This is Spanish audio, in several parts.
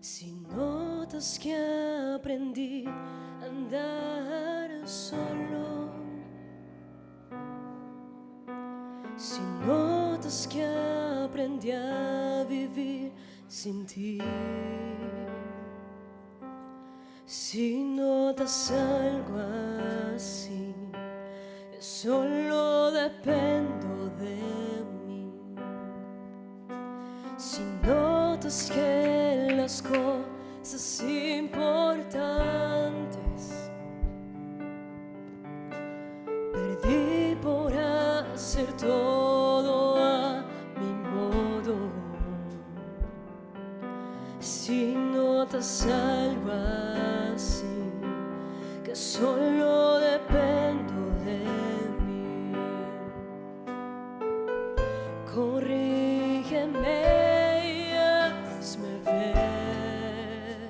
Si notas que aprendí a andar solo, si notas que aprendí a vivir sin ti, si notas algo así, yo solo dependo de mí. Si notas que las cosas importantes perdí por hacer todo a mi modo, si notas algo así, que solo dependo de mí, corrígeme y hazme ver,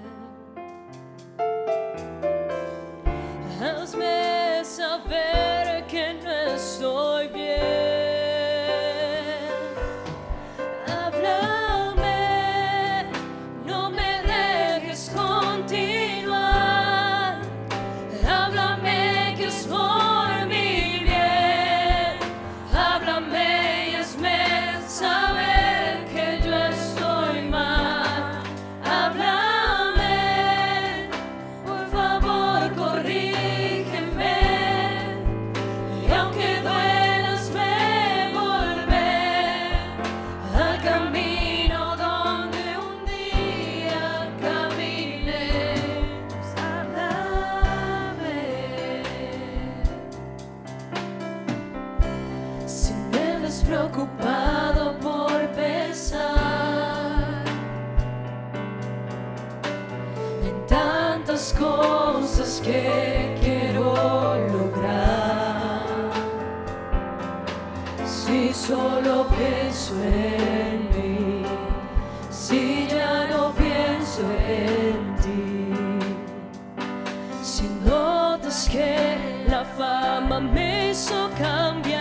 hazme saber que no estoy bien. Háblame, no me dejes continuar. Háblame que es por mi bien. Háblame y hazme saber que yo estoy mal. Háblame, por favor, corrígeme. Y aunque duela, hazme volver al camino donde un día caminé. Háblame. Si me ves preocupado por pensar en tantas cosas que quiero lograr, si solo pienso en mí, si ya no pienso en ti, si notas que la fama me hizo cambiar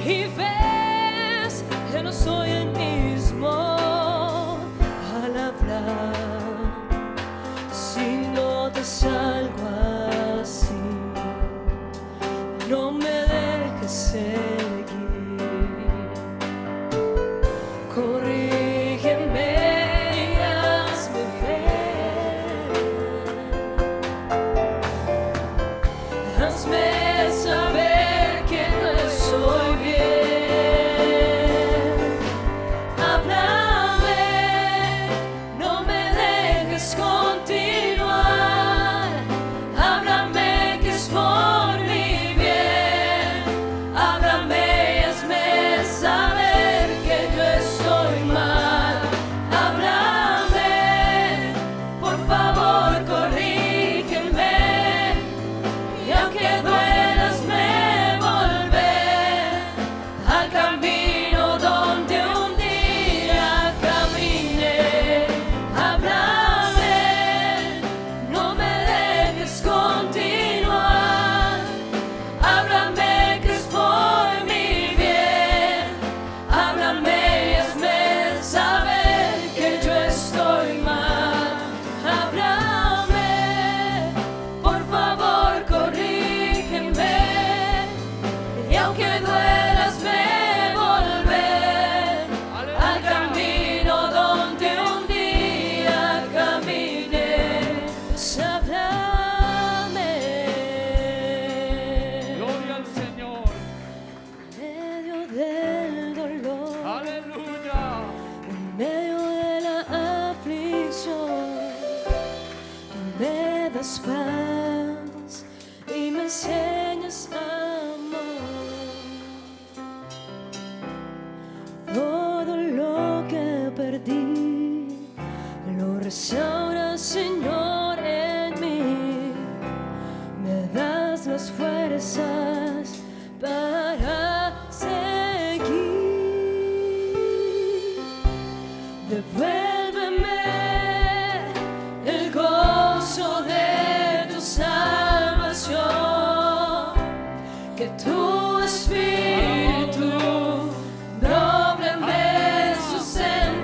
y ves que no soy el mismo al hablar, si notas algo así, no me dejes seguir, corrígeme y hazme ver, hazme saber que no estoy bien. Háblame, no me dejes continuar. Háblame que es por mi bien. Háblame y hazme saber que yo estoy mal. Háblame, por favor, corrígeme. Y aunque duela, hazme volver al camino donde un día caminé. Háblame, no me dejes continuar. Háblame que es por mi bien. Háblame y hazme saber que yo estoy mal. Háblame, por favor, corrígeme. Y aunque duela, hazme volver al camino donde un día caminé. Pues háblame. Gloria al Señor. En medio del dolor, Aleluya. en medio de la aflicción, tú me das paz y me enseñas amor. Todo lo que perdí lo restauras, Señor, en mí. Me das las fuerzas para seguir. Devuélveme el gozo de tu salvación, que tu espíritu doble me sustente.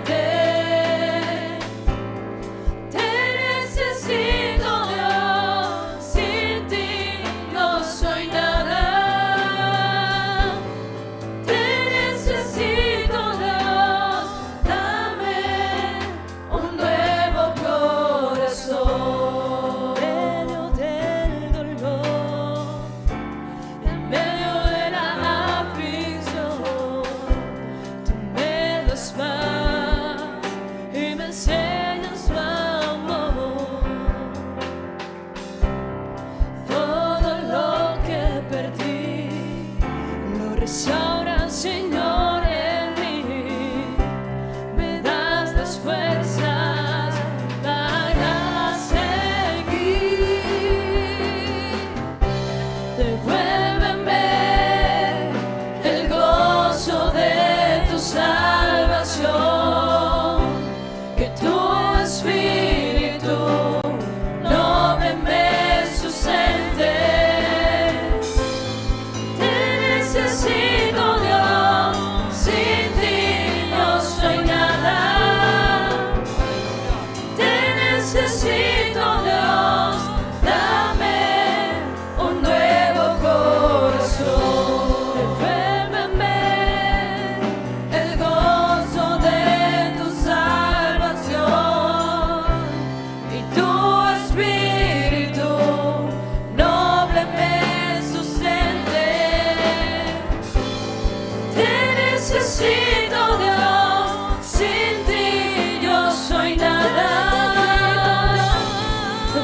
necesito Dios, sin ti yo soy nada.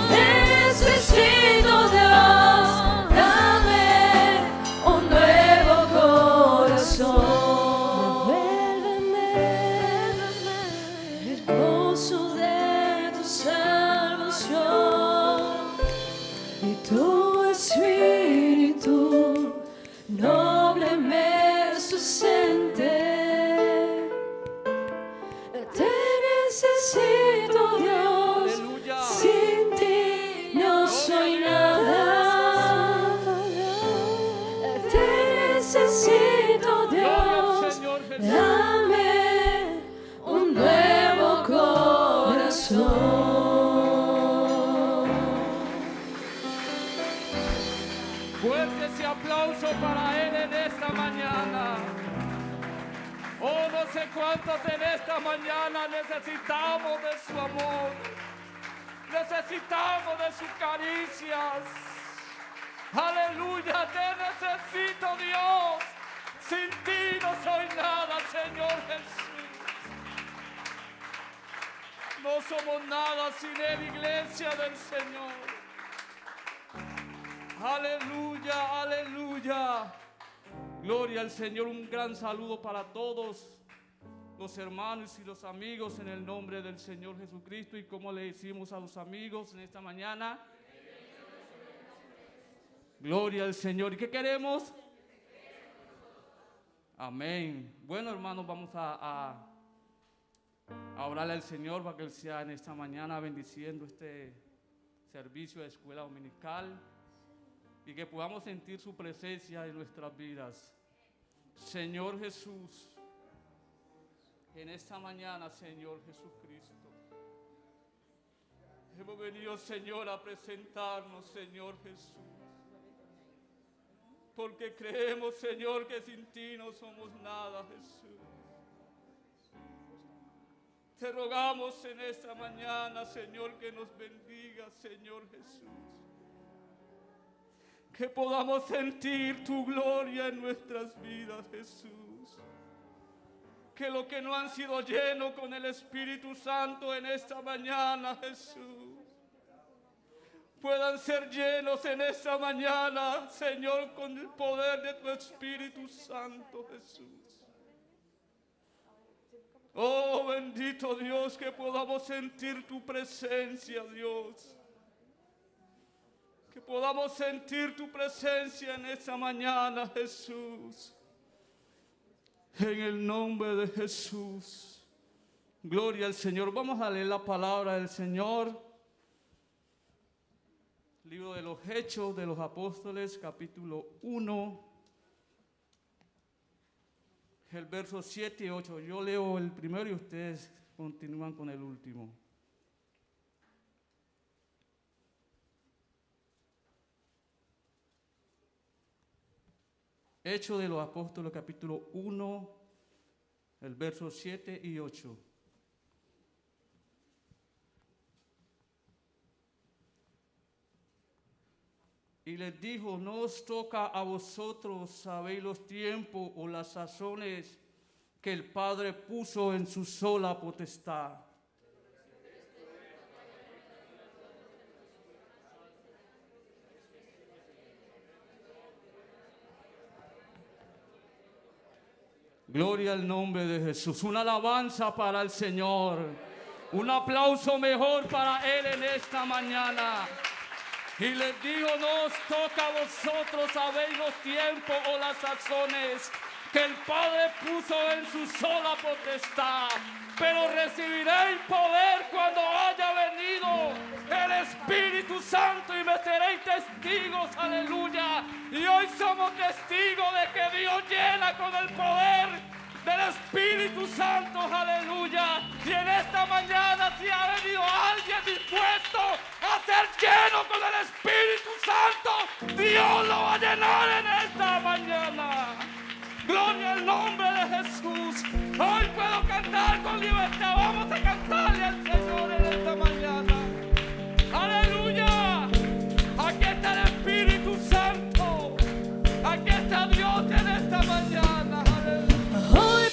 Necesito Dios, dame un nuevo corazón. Devuélveme el gozo de tu salvación y tu espíritu noble me sustente. Te necesito Dios, Aleluya. sin ti no soy nada. Te necesito Gloria al Dios, Señor Jesús. dame un nuevo corazón. Fuerte ese aplauso para Él en esta mañana. Oh, no sé cuántos en esta mañana necesitamos de su amor. Necesitamos de sus caricias. Aleluya, te necesito, Dios. Sin ti no soy nada, Señor Jesús. No somos nada sin Él, iglesia del Señor. Aleluya, aleluya. Gloria al Señor. Un gran saludo para todos los hermanos y los amigos en el nombre del Señor Jesucristo. Y como le decimos a los amigos en esta mañana, gloria al Señor. ¿Y qué queremos? Amén. Bueno, hermanos, vamos a orarle al Señor para que Él sea en esta mañana bendiciendo este servicio de escuela dominical y que podamos sentir su presencia en nuestras vidas. Señor Jesús, en esta mañana, Señor Jesucristo, hemos venido, Señor, a presentarnos, Señor Jesús, porque creemos, Señor, que sin ti no somos nada, Jesús. Te rogamos en esta mañana, Señor, que nos bendiga, Señor Jesús. Que podamos sentir tu gloria en nuestras vidas, Jesús. Que los que no han sido llenos con el Espíritu Santo en esta mañana, Jesús, puedan ser llenos en esta mañana, Señor, con el poder de tu Espíritu Santo, Jesús. Oh, bendito Dios, que podamos sentir tu presencia, Dios. Que podamos sentir tu presencia en esta mañana, Jesús. En el nombre de Jesús. Gloria al Señor. Vamos a leer la palabra del Señor. Libro de los Hechos de los Apóstoles, capítulo 1. El verso 7 y 8. Yo leo el primero y ustedes continúan con el último. Hechos de los Apóstoles, capítulo 1, el verso 7 y 8. Y les dijo, no os toca a vosotros, sabéis los tiempos o las sazones que el Padre puso en su sola potestad. Gloria al nombre de Jesús. Una alabanza para el Señor. Un aplauso mejor para Él en esta mañana. Y les digo, no os toca a vosotros, sabéis los tiempos o las sazones que el Padre puso en su sola potestad. Pero recibiréis poder cuando haya venido el Espíritu Santo y me seréis testigos, aleluya. Y hoy somos testigos de que Dios llena con el poder del Espíritu Santo, aleluya. Y en esta mañana, si ha venido alguien dispuesto a ser lleno con el Espíritu Santo, Dios lo va a llenar en esta mañana. Gloria al nombre de Jesús. Hoy puedo cantar con libertad. Vamos a cantarle al Señor en esta mañana. Aleluya. Aquí está el Espíritu Santo. Aquí está Dios en esta mañana. Aleluya. Hoy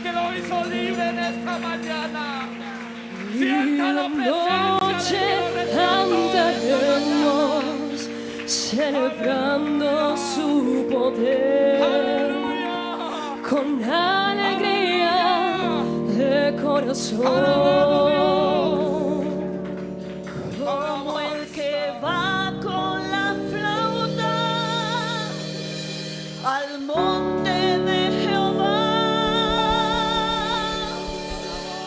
que lo hizo libre en esta mañana. Y Sienta la la presencia noche de Dios. andaremos celebrando su poder Aleluya. con alegría de corazón. Como el que va con la flauta al monte de Jehová,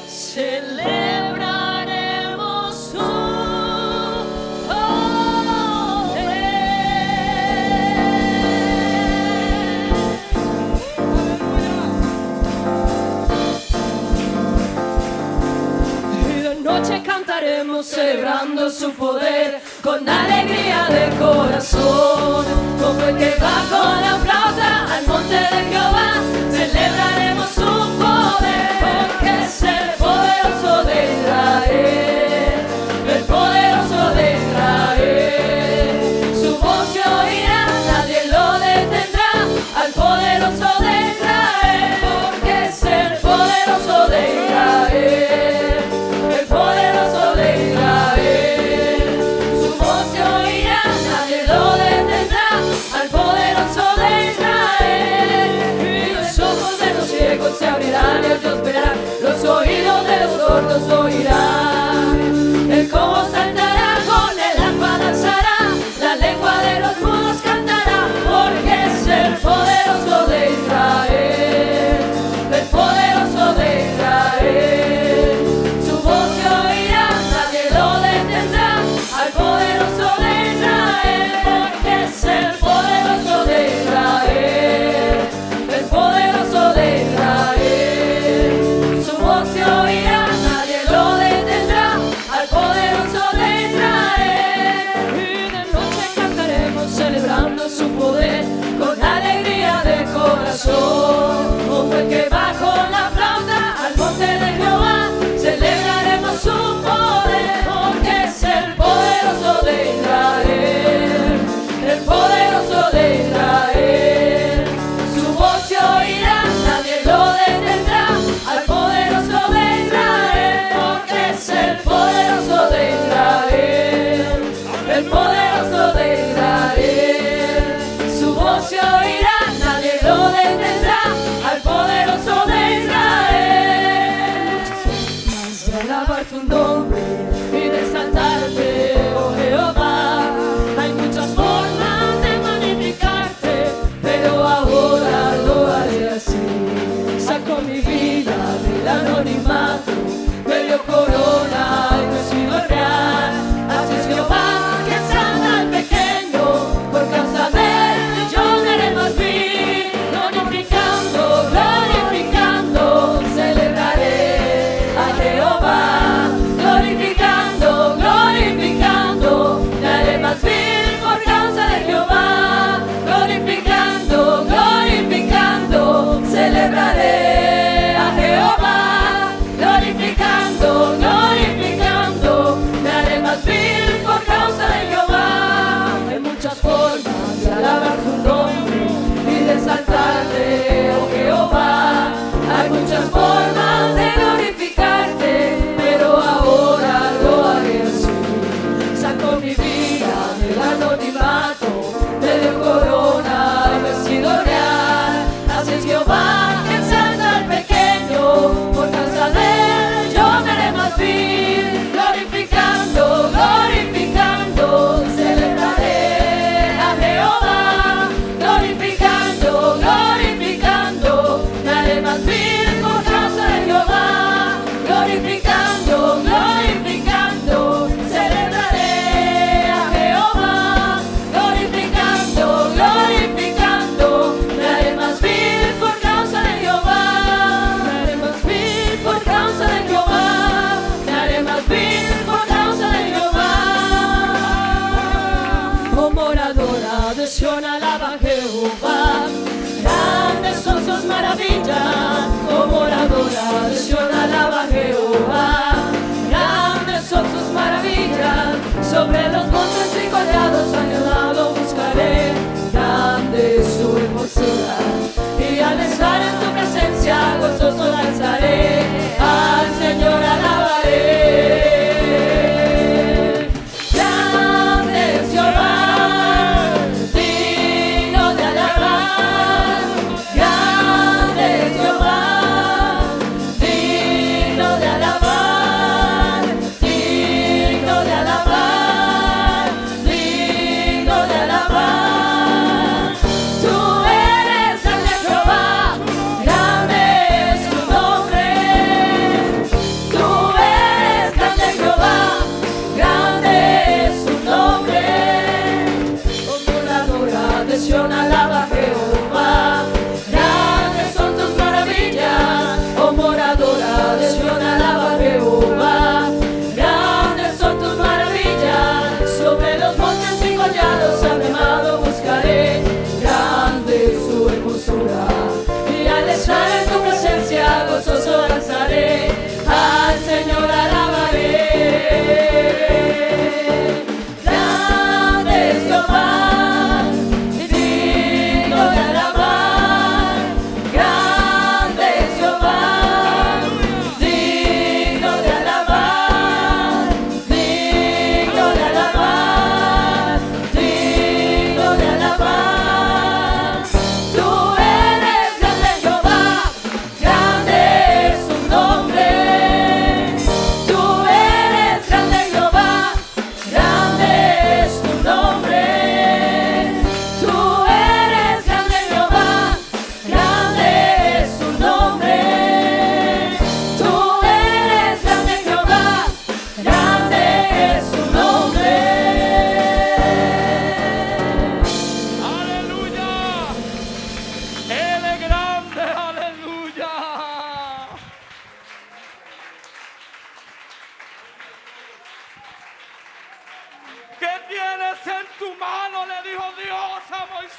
celebraremos su poder. Y de noche cantaremos celebrando su poder con alegría de corazón. Como el que va con la flauta al monte de Jehová, celebraremos su poder, porque es el poderoso de Israel, el poderoso de Israel. Su voz se oirá, nadie lo detendrá, al poderoso de Israel, porque es el poderoso de Israel, el poderoso de Israel. Su voz se oirá, nadie lo detendrá, al poderoso de Israel. Y los ojos de los ciegos se abrirán y ellos verán, los oídos de los sordos oirán. El cojo saltará, con el arpa danzará, la lengua de los mudos cantará, porque es el poderoso de Israel, el poderoso de Israel. Su voz se oirá, nadie lo detendrá, al poderoso de Israel, porque es el poderoso de Israel, el poderoso de Israel. Su voz se oirá, nadie lo detendrá, al poderoso de Israel. Y de noche cantaremos celebrando su poder con alegría de corazón. Como el que va con la flauta al monte de Jehová, celebraremos su poder, porque es el poderoso de Israel, el poderoso de Israel. Su voz se oirá, nadie lo detendrá, al poderoso de Israel, porque es el poderoso de Israel, el poderoso de Israel. Su voz se oirá, nadie lo detendrá, al poderoso de Israel. Mas de alabar tu nombre y de exaltarte, oh Jehová, hay muchas formas de magnificarte, pero ahora lo haré así. Saco mi vida del anonimato, me dio corona y no he sido real. Así es Jehová que sana al pequeño, por causa de él yo me haré más vil. Glorificando, glorificando, celebraré a Jehová. Glorificando, glorificando, me haré más vil por causa de Jehová. Glorificando, glorificando, celebraré a Jehová. Glorificando, glorificando, me haré más vil por causa de Jehová. Hay muchas formas de alabar su nombre y de exaltarte, oh Jehová. Hay muchas formas de glorificarte, pero ahora lo haré así. Saco mi vida del anonimato, me dio corona y me he sido real. Así es Jehová que exalta al pequeño, por causa de él yo me haré más vil. Glorificando, glorificando, celebraré a Jehová. Glorificando, glorificando, me haré más vil por causa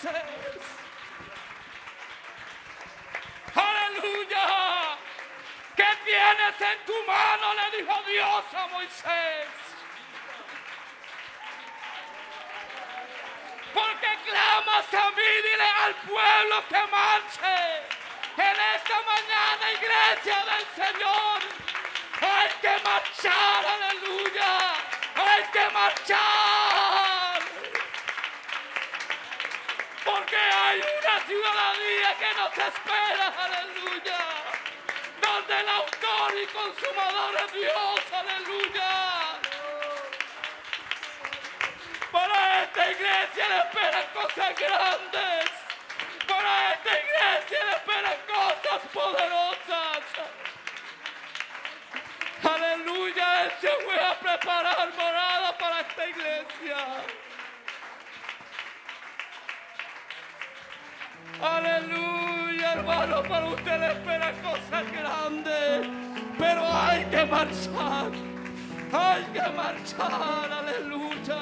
Moisés. Aleluya. ¿Qué tienes en tu mano? Le dijo Dios a Moisés. Porque clamas a mí, dile al pueblo que marche. En esta mañana, iglesia del Señor, hay que marchar, aleluya. Hay que marchar. Porque hay una ciudadanía que nos espera, aleluya. Donde el autor y consumador es Dios, aleluya. Para esta iglesia le esperan cosas grandes. Para esta iglesia le esperan cosas poderosas. Aleluya, Él se fue a preparar morada para esta iglesia. Aleluya, hermano, para usted le esperan cosas grandes. Pero hay que marchar. Hay que marchar, aleluya.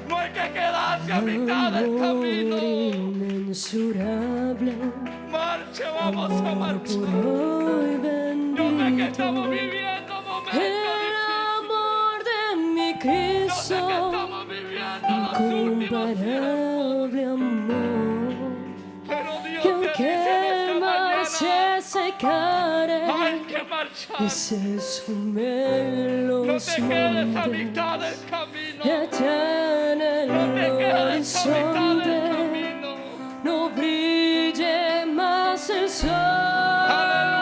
No hay que quedarse a mitad del camino. Inmensurable, Marche, vamos a marchar. hoy Yo bendito, sé que estamos viviendo momentos el amor de mi difíciles. Yo sé que Cristo, estamos viviendo los últimos tiempos. incomparable amor, Pero Dios que te aunque dice en el esta mar mañana, se secare hay que marchar. y se esfumen No los te quedes a montes, mitad del camino. y allá en el No te quedes a mitad del horizonte camino. no brille más el sol. Aleluya.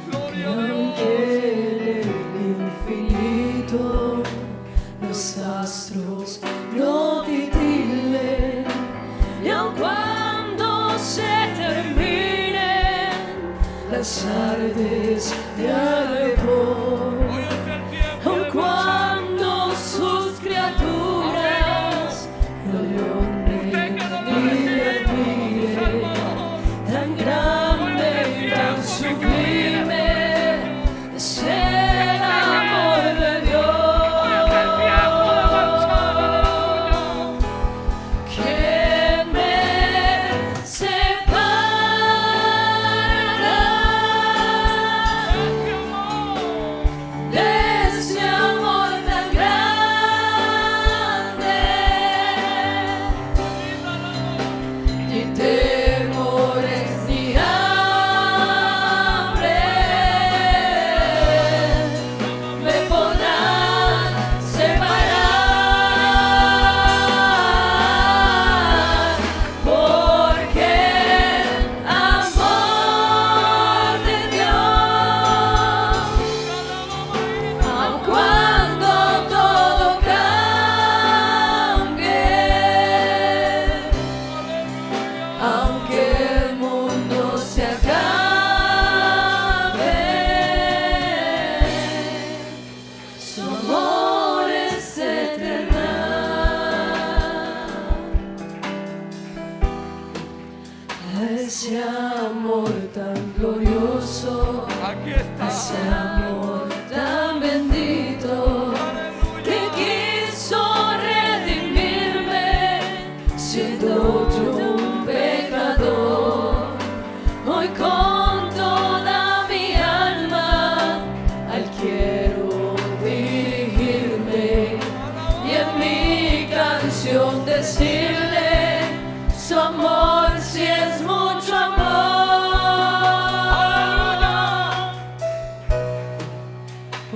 Gloria a Aunque Dios. en el infinito los astros no titilen, y aun cuando se terminen las artes de alrededor, Hoy es el tiempo aun de marchar. cuando sus criaturas no le Usted honren que no lo ni recibe le como su admiren, Salvador. tan grande y tan sublime es el amor de Hoy es el tiempo de marchar. Dios. Aleluya. ¿Quién me separará Ese amor. de ese amor tan grande? Ni temores ni hambre me podrán separar, porque el amor de Dios, aun cuando todo cambie, aunque el mundo se acabe, su amor es eterno. Ese amor tan glorioso, Aquí está. ese amor tan bendito, que quiso redimirme siendo yo un pecador. Hoy con toda mi alma al quiero dirigirme y en mi canción decirle: su amor si es mucho amor.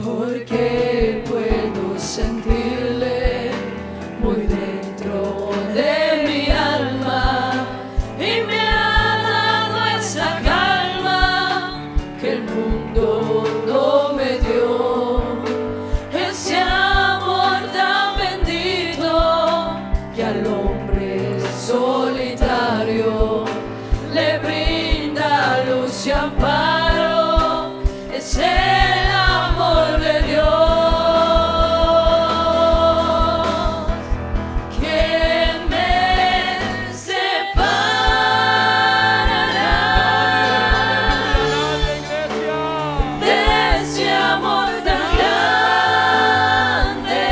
Porque puedo sentirle muy dentro de mi alma y me ha dado esa calma que el mundo no me dio. Ese amor tan bendito que al hombre solitario le brinda luz y amparo. Es el amor de Dios. ¿Quién me separará de ese amor tan grande?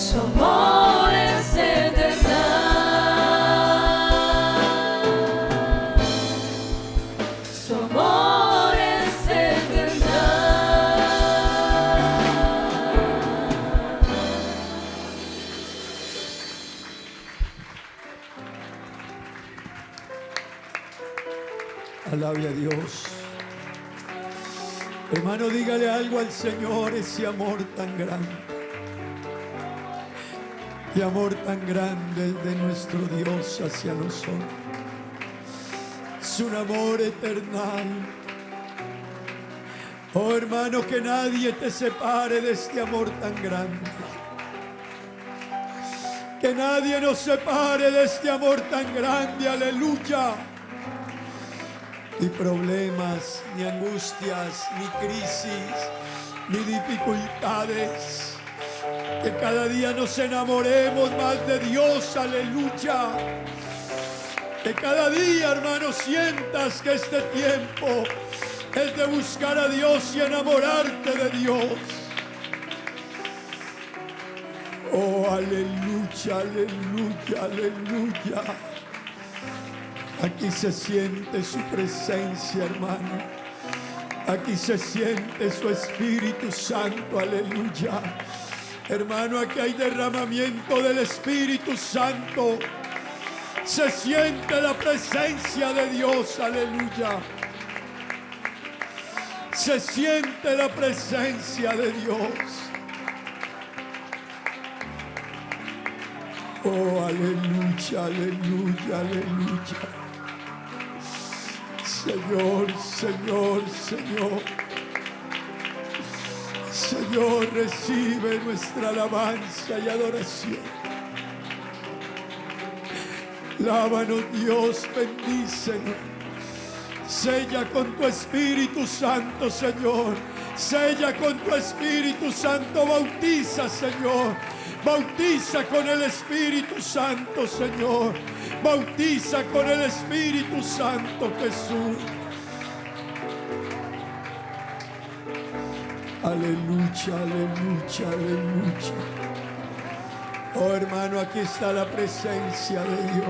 su amor es eterno, su amor es eterno. Alabe a Dios. Hermano, dígale algo al Señor, ese amor tan grande. Qué amor tan grande el de nuestro Dios hacia nosotros. Es un amor eternal. Oh hermano, que nadie te separe de este amor tan grande. Que nadie nos separe de este amor tan grande. Aleluya. Ni problemas, ni angustias, ni crisis, ni dificultades. Que cada día nos enamoremos más de Dios, aleluya. Que cada día, hermano, sientas que este tiempo es de buscar a Dios y enamorarte de Dios. Oh, aleluya, aleluya, aleluya. Aquí se siente su presencia, hermano. Aquí se siente su Espíritu Santo, aleluya. Hermano, aquí hay derramamiento del Espíritu Santo. Se siente la presencia de Dios, aleluya. Se siente la presencia de Dios. Oh, aleluya, aleluya, aleluya. Señor, Señor, Señor. Señor, recibe nuestra alabanza y adoración. Lávanos, Dios, bendícenos. Sella con tu Espíritu Santo, Señor. Sella con tu Espíritu Santo. Bautiza, Señor. Bautiza con el Espíritu Santo, Señor. Bautiza con el Espíritu Santo, Jesús. Aleluya, aleluya, aleluya. Oh hermano, aquí está la presencia de Dios.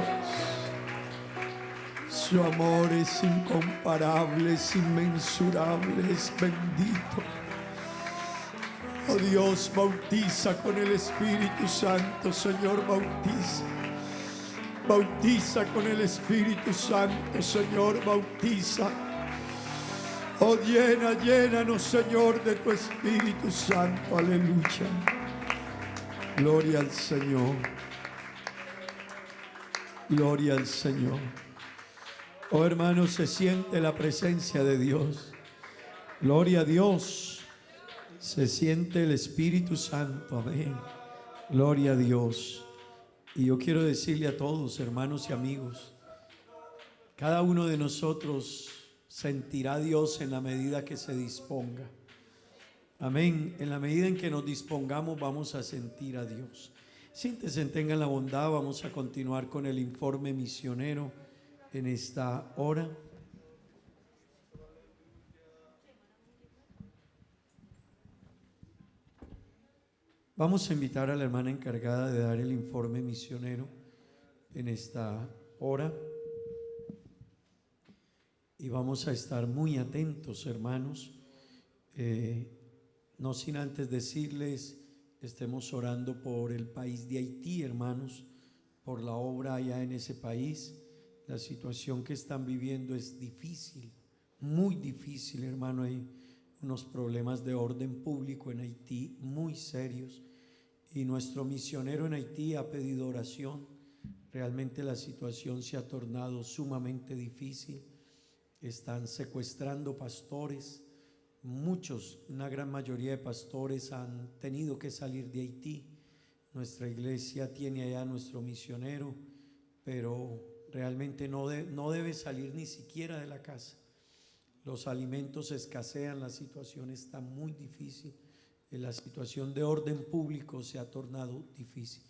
Su amor es incomparable, es inmensurable, es bendito. Oh Dios, bautiza con el Espíritu Santo, Señor, bautiza. Bautiza con el Espíritu Santo, Señor, bautiza. Oh, llena, llénanos, Señor, de tu Espíritu Santo, aleluya. Gloria al Señor. Gloria al Señor. Oh, hermanos, se siente la presencia de Dios. Gloria a Dios. Se siente el Espíritu Santo, amén. Gloria a Dios. Y yo quiero decirle a todos, hermanos y amigos, cada uno de nosotros sentirá a Dios en la medida que se disponga. Amén. En la medida en que nos dispongamos vamos a sentir a Dios. Siéntese, tengan la bondad. Vamos a continuar con el informe misionero en esta hora. Vamos a invitar a la hermana encargada de dar el informe misionero en esta hora. Y vamos a estar muy atentos, hermanos. No sin antes decirles, estemos orando por el país de Haití, hermanos, por la obra allá en ese país. La situación que están viviendo es difícil, muy difícil, hermano. Hay unos problemas de orden público en Haití muy serios. Y nuestro misionero en Haití ha pedido oración. Realmente la situación se ha tornado sumamente difícil. Están secuestrando pastores. Muchos, una gran mayoría de pastores han tenido que salir de Haití. Nuestra iglesia tiene allá nuestro misionero, pero realmente no debe salir ni siquiera de la casa. Los alimentos escasean, la situación está muy difícil. La situación de orden público se ha tornado difícil.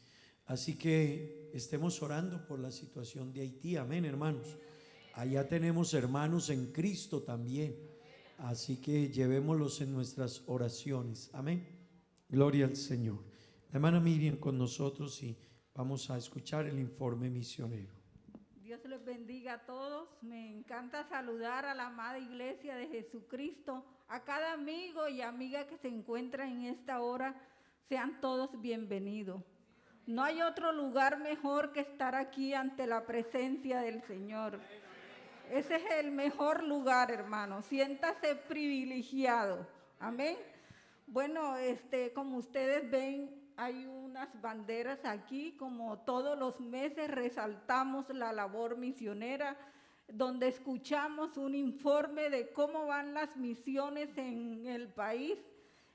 Así que estemos orando por la situación de Haití. Amén, hermanos. Allá tenemos hermanos en Cristo también. Así que llevémoslos en nuestras oraciones. Amén. Gloria al Señor. La hermana Miriam con nosotros y vamos a escuchar el informe misionero. Dios les bendiga a todos. Me encanta saludar a la amada Iglesia de Jesucristo, a cada amigo y amiga que se encuentra en esta hora. Sean todos bienvenidos. No hay otro lugar mejor que estar aquí ante la presencia del Señor. Ese es el mejor lugar, hermano. Siéntase privilegiado. Amén. Bueno, como ustedes ven, hay unas banderas aquí. Como todos los meses resaltamos la labor misionera, donde escuchamos un informe de cómo van las misiones en el país,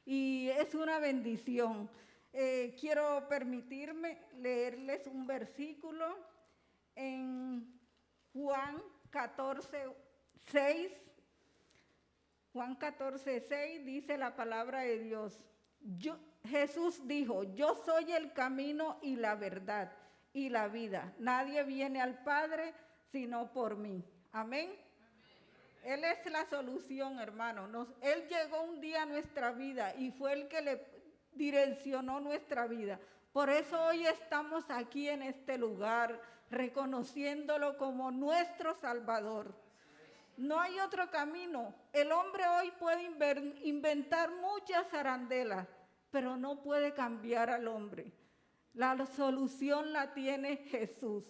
y es una bendición. Quiero permitirme leerles un versículo en Juan 14:6. Juan 14:6 dice la palabra de Dios. Jesús dijo: yo soy el camino y la verdad y la vida. Nadie viene al Padre sino por mí. Amén. Él es la solución, hermano. Él llegó un día a nuestra vida y fue el que le direccionó nuestra vida. Por eso hoy estamos aquí en este lugar, reconociéndolo como nuestro Salvador. No hay otro camino. El hombre hoy puede inventar muchas arandelas, pero no puede cambiar al hombre. La solución la tiene Jesús.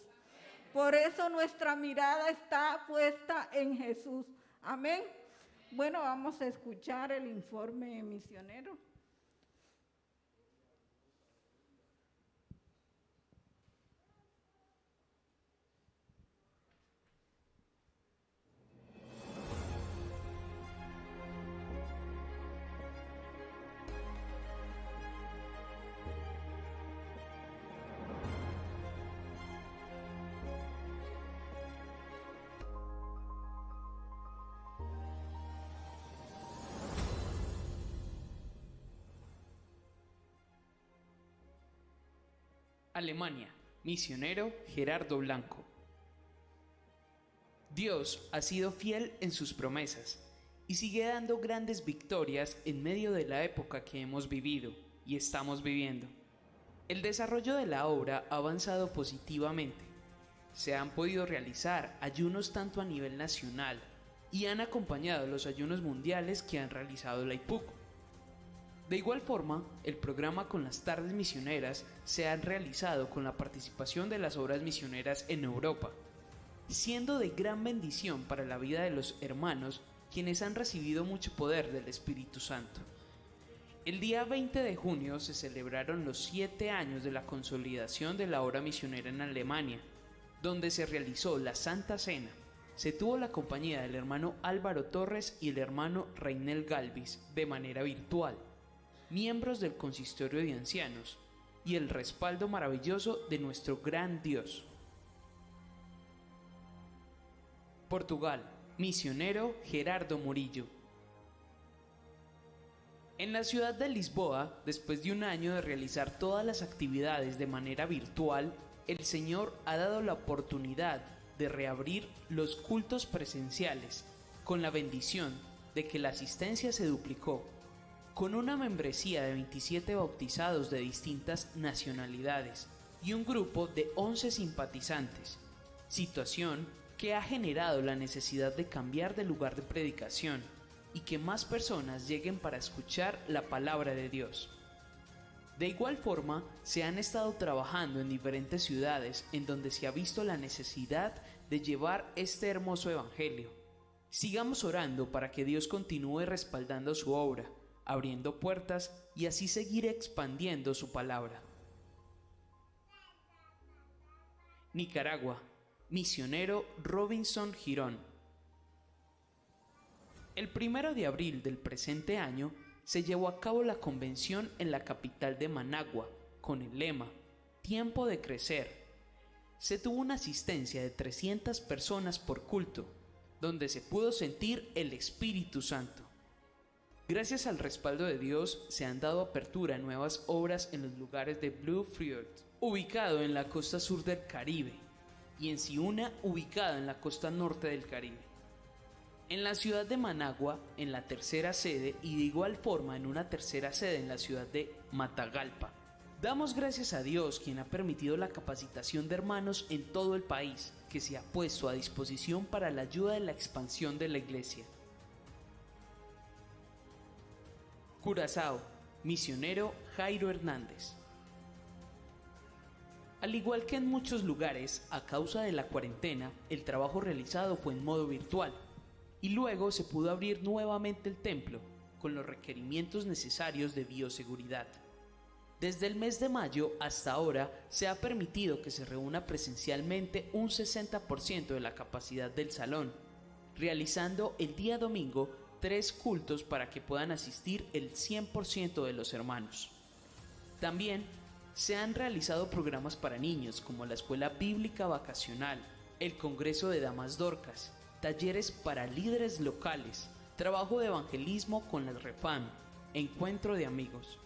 Por eso nuestra mirada está puesta en Jesús. Amén. Bueno, vamos a escuchar el informe misionero. Alemania, misionero Gerardo Blanco. Dios ha sido fiel en sus promesas y sigue dando grandes victorias en medio de la época que hemos vivido y estamos viviendo. El desarrollo de la obra ha avanzado positivamente. Se han podido realizar ayunos tanto a nivel nacional y han acompañado los ayunos mundiales que han realizado la IPUC. De igual forma, el programa con las tardes misioneras se han realizado con la participación de las obras misioneras en Europa, siendo de gran bendición para la vida de los hermanos quienes han recibido mucho poder del Espíritu Santo. El día 20 de junio se celebraron los 7 años de la consolidación de la obra misionera en Alemania, donde se realizó la Santa Cena. Se tuvo la compañía del hermano Álvaro Torres y el hermano Reinel Galvis de manera virtual, miembros del consistorio de ancianos y el respaldo maravilloso de nuestro gran Dios. Portugal, misionero Gerardo Murillo. En la ciudad de Lisboa, después de un año de realizar todas las actividades de manera virtual, el Señor ha dado la oportunidad de reabrir los cultos presenciales, con la bendición de que la asistencia se duplicó, con una membresía de 27 bautizados de distintas nacionalidades y un grupo de 11 simpatizantes, situación que ha generado la necesidad de cambiar de lugar de predicación y que más personas lleguen para escuchar la palabra de Dios. De igual forma, se han estado trabajando en diferentes ciudades en donde se ha visto la necesidad de llevar este hermoso evangelio. Sigamos orando para que Dios continúe respaldando su obra, abriendo puertas y así seguir expandiendo su palabra. Nicaragua, misionero Robinson Girón. El 1 de abril del presente año se llevó a cabo la convención en la capital de Managua con el lema Tiempo de crecer. Se tuvo una asistencia de 300 personas por culto, donde se pudo sentir el Espíritu Santo. Gracias al respaldo de Dios se han dado apertura a nuevas obras en los lugares de Blue Fjord, ubicado en la costa sur del Caribe, y en Ciuna, ubicado en la costa norte del Caribe. En la ciudad de Managua, en la tercera sede, y de igual forma en una tercera sede en la ciudad de Matagalpa. Damos gracias a Dios, quien ha permitido la capacitación de hermanos en todo el país, que se ha puesto a disposición para la ayuda de la expansión de la iglesia. Curazao, misionero Jairo Hernández. Al igual que en muchos lugares, a causa de la cuarentena, el trabajo realizado fue en modo virtual, y luego se pudo abrir nuevamente el templo, con los requerimientos necesarios de bioseguridad. Desde el mes de mayo hasta ahora se ha permitido que se reúna presencialmente un 60% de la capacidad del salón, realizando el día domingo 3 cultos para que puedan asistir el 100% de los hermanos. También se han realizado programas para niños como la Escuela Bíblica Vacacional, el Congreso de Damas Dorcas, talleres para líderes locales, trabajo de evangelismo con las Refam, encuentro de amigos,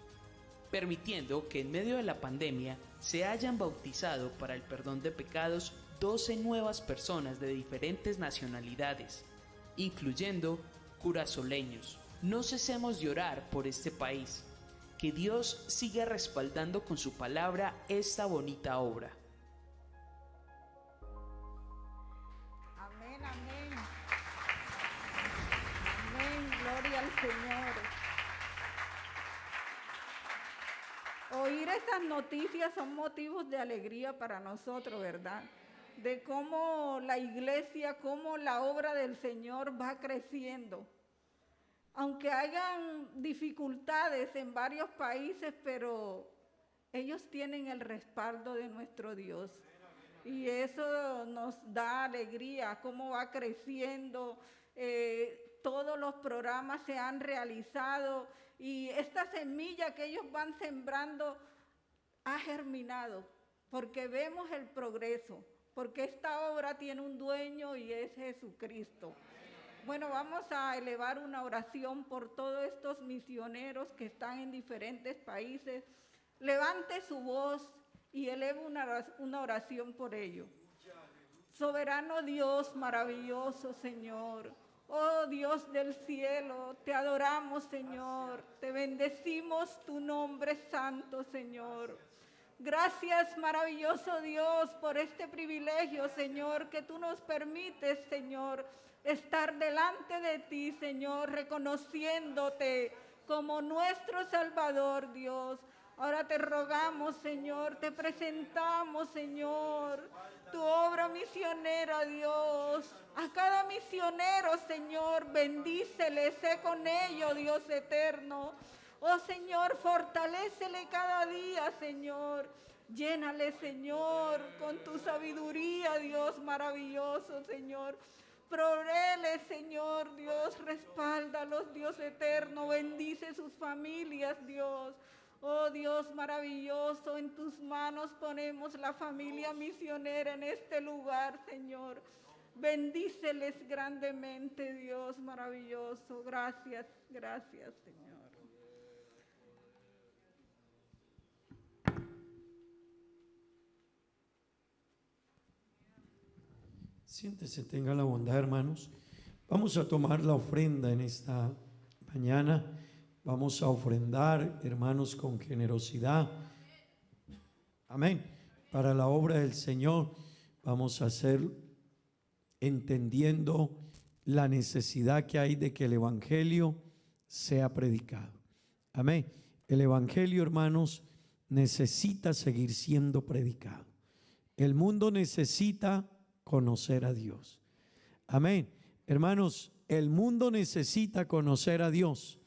permitiendo que en medio de la pandemia se hayan bautizado para el perdón de pecados 12 nuevas personas de diferentes nacionalidades, incluyendo curazoleños. No cesemos de orar por este país, que Dios siga respaldando con su palabra esta bonita obra. Amén, amén. Amén, gloria al Señor. Oír estas noticias son motivos de alegría para nosotros, ¿verdad? De cómo la iglesia, cómo la obra del Señor va creciendo. Aunque hayan dificultades en varios países, pero ellos tienen el respaldo de nuestro Dios. Y eso nos da alegría, cómo va creciendo. Todos los programas se han realizado y esta semilla que ellos van sembrando ha germinado, porque vemos el progreso, porque esta obra tiene un dueño y es Jesucristo. Bueno, vamos a elevar una oración por todos estos misioneros que están en diferentes países. Levante su voz y eleve una oración por ello. Soberano Dios, maravilloso Señor, oh Dios del cielo, te adoramos, Señor, te bendecimos tu nombre santo, Señor. Gracias, maravilloso Dios, por este privilegio, Señor, que tú nos permites, Señor, estar delante de ti, Señor, reconociéndote como nuestro Salvador, Dios. Ahora te rogamos, Señor, te presentamos, Señor, tu obra misionera, Dios. A cada misionero, Señor, bendícele, sé con ellos, Dios eterno. Oh, Señor, fortalécele cada día, Señor. Llénale, Señor, con tu sabiduría, Dios maravilloso, Señor. Provéele, Señor, Dios, respáldalos, Dios eterno. Bendice sus familias, Dios. Oh Dios maravilloso, en tus manos ponemos la familia misionera en este lugar, Señor. Bendíceles grandemente, Dios maravilloso. Gracias, gracias, Señor. Siéntese, tenga la bondad, hermanos. Vamos a tomar la ofrenda en esta mañana. Vamos a ofrendar, hermanos, con generosidad. Amén. Para la obra del Señor vamos a hacer entendiendo la necesidad que hay de que el Evangelio sea predicado. Amén. El Evangelio, hermanos, necesita seguir siendo predicado. El mundo necesita conocer a Dios. Amén. Hermanos, el mundo necesita conocer a Dios.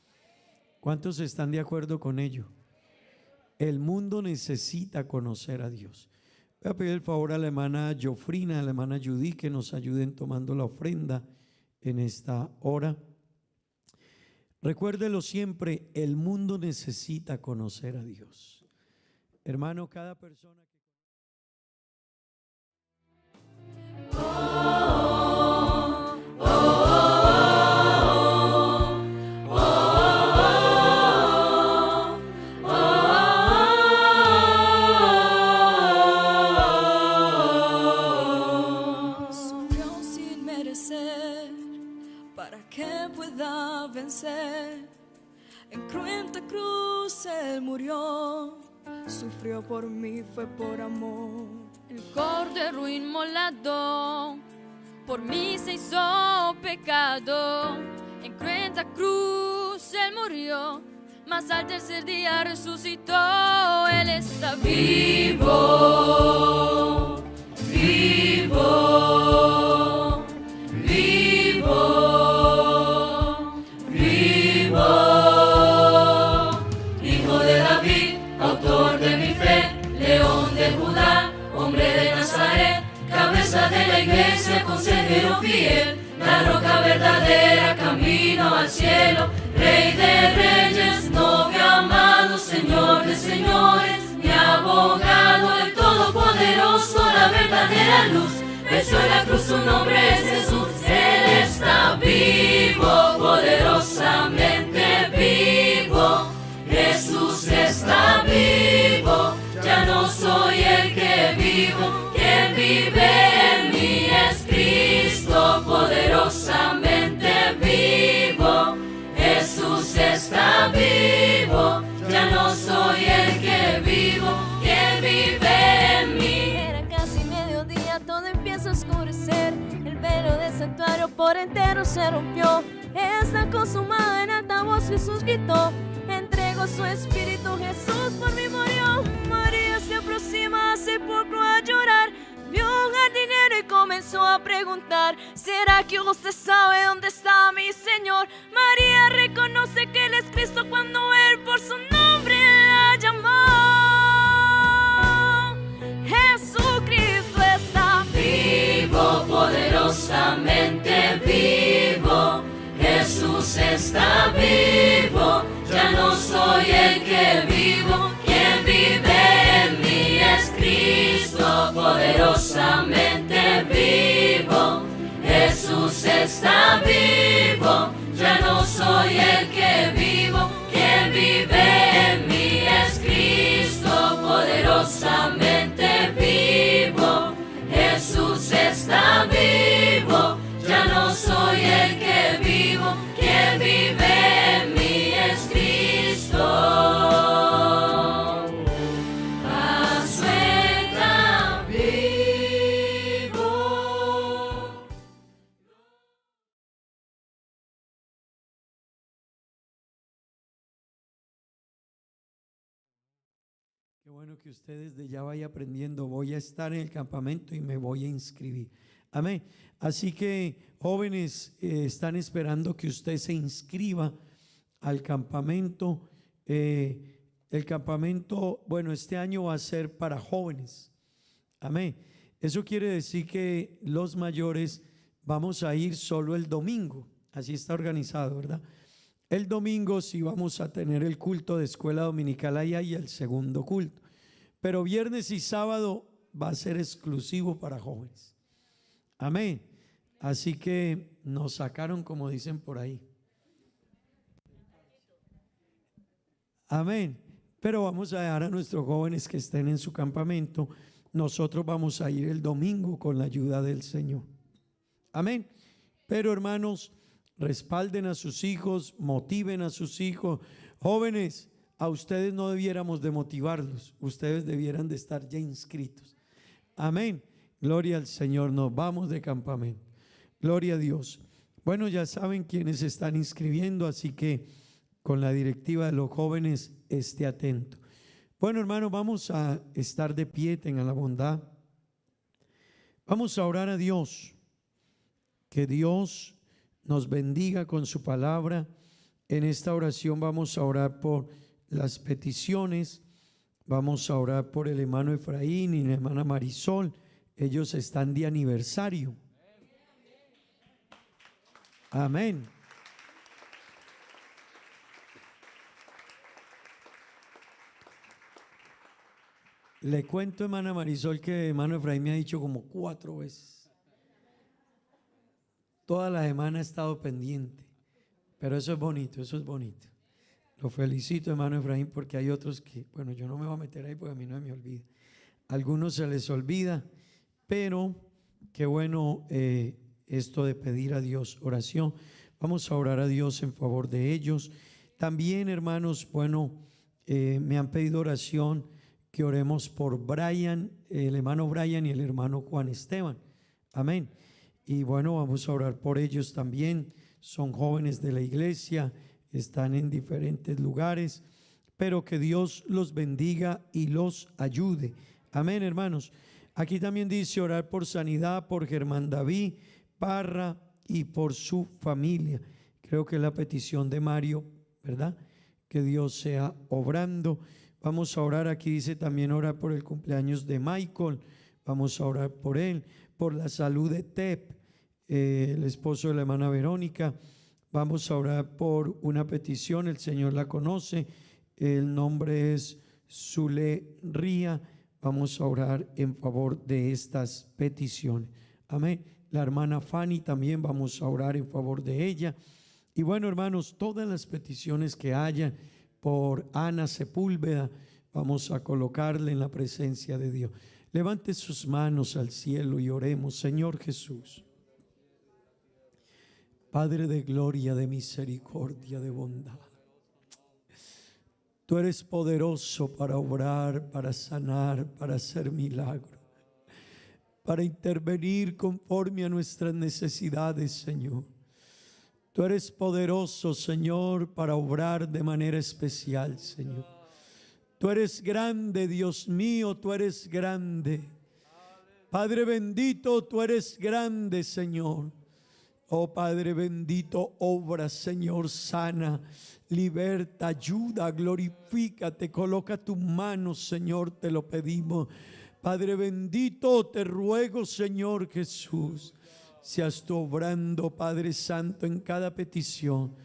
¿Cuántos están de acuerdo con ello? El mundo necesita conocer a Dios. Voy a pedir el favor a la hermana Jofrina, a la hermana Judy, que nos ayuden tomando la ofrenda en esta hora. Recuérdelo siempre, el mundo necesita conocer a Dios. Hermano, cada persona que... En cruenta cruz Él murió sufrió por mí, fue por amor. El cordero inmolado por mí se hizo pecado. En cruenta cruz Él murió, mas al tercer día resucitó. Él está vivo, vivo, vivo, vivo. Hijo de David, autor de mi fe, león de Judá, hombre de Nazaret, cabeza de la iglesia, consejero fiel, la roca verdadera, camino al cielo, Rey de reyes, novio amado, Señor de señores, mi abogado, el todopoderoso, la verdadera luz, venció en la cruz, su nombre es Jesús. Él está vivo, poderosamente vivo, Jesús está vivo, ya no soy el que vivo, quien vive en mí es Cristo, poderosamente vivo, Jesús está vivo, ya no soy el que vivo, quien vive en mí. Era casi mediodía, todo empieza a oscurecer, el velo del santuario por entero se rompió, está consumado, en alta voz Jesús gritó, entregó su espíritu, Jesús por mí murió. María se aproxima al sepulcro a llorar, vio un jardinero y comenzó a preguntar, ¿será que usted sabe dónde está mi Señor? María reconoce que Él es Cristo cuando Él por su nombre la llamó. Jesucristo está vivo, poderosamente vivo, Jesús está vivo, ya no soy el que vivo, quien vive en mí es Cristo, poderosamente vivo, Jesús está vivo, ya no soy el que vivo, quien vive en mí es Cristo, poderosamente vivo, Jesús está vivo, ya no soy el que vivo, quien vive en mí es Cristo. Asueta vivo. Qué bueno que ustedes de ya vaya aprendiendo. Voy a estar en el campamento y me voy a inscribir. Amén. Así que jóvenes, están esperando que usted se inscriba al campamento. El campamento, bueno, este año va a ser para jóvenes. Amén. Eso quiere decir que los mayores vamos a ir solo el domingo. Así está organizado, ¿verdad? El domingo sí vamos a tener el culto de escuela dominical allá y el segundo culto. Pero viernes y sábado va a ser exclusivo para jóvenes. Amén. Así que nos sacaron, como dicen por ahí. Amén. Pero vamos a dejar a nuestros jóvenes que estén en su campamento. Nosotros vamos a ir el domingo con la ayuda del Señor. Amén. Pero hermanos, respalden a sus hijos, motiven a sus hijos. Jóvenes, a ustedes no debiéramos de motivarlos, ustedes debieran de estar ya inscritos. Amén. Gloria al Señor. Nos vamos de campamento. Gloria a Dios. Bueno, ya saben quiénes se están inscribiendo, así que con la directiva de los jóvenes esté atento. Bueno, hermanos, vamos a estar de pie, tengan la bondad. Vamos a orar a Dios. Que Dios nos bendiga con su palabra. En esta oración vamos a orar por las peticiones. Vamos a orar por el hermano Efraín y la hermana Marisol. Ellos están de aniversario. Amén. Le cuento, hermana Marisol, que hermano Efraín me ha dicho como 4 veces. Toda la semana he estado pendiente. Pero eso es bonito, eso es bonito. Lo felicito, hermano Efraín, porque hay otros que, bueno, yo no me voy a meter ahí porque a mí no me olvida. A algunos se les olvida, pero qué bueno esto de pedir a Dios oración. Vamos a orar a Dios en favor de ellos. También, hermanos, bueno, me han pedido oración que oremos por Brian, el hermano Brian y el hermano Juan Esteban. Amén. Y bueno, vamos a orar por ellos también. Son jóvenes de la iglesia, están en diferentes lugares, pero que Dios los bendiga y los ayude. Amén, hermanos. Aquí también dice orar por sanidad, por Germán David Parra y por su familia. Creo que es la petición de Mario, ¿verdad? Que Dios sea obrando. Vamos a orar, aquí dice también orar por el cumpleaños de Michael. Vamos a orar por él, por la salud de Tep, el esposo de la hermana Verónica. Vamos a orar por una petición, el Señor la conoce, el nombre es Zule Ría. Vamos a orar en favor de estas peticiones. Amén. La hermana Fanny también vamos a orar en favor de ella. Y bueno, hermanos, todas las peticiones que haya por Ana Sepúlveda, vamos a colocarle en la presencia de Dios. Levante sus manos al cielo y oremos. Señor Jesús, Padre de gloria, de misericordia, de bondad, tú eres poderoso para obrar, para sanar, para hacer milagros, para intervenir conforme a nuestras necesidades, Señor. Tú eres poderoso, Señor, para obrar de manera especial, Señor. Tú eres grande, Dios mío, tú eres grande. Padre bendito, tú eres grande, Señor. Oh Padre bendito, obra, Señor, sana, liberta, ayuda, glorifícate, coloca tu mano, Señor, te lo pedimos. Padre bendito, te ruego, Señor Jesús, seas tú obrando, Padre Santo, en cada petición.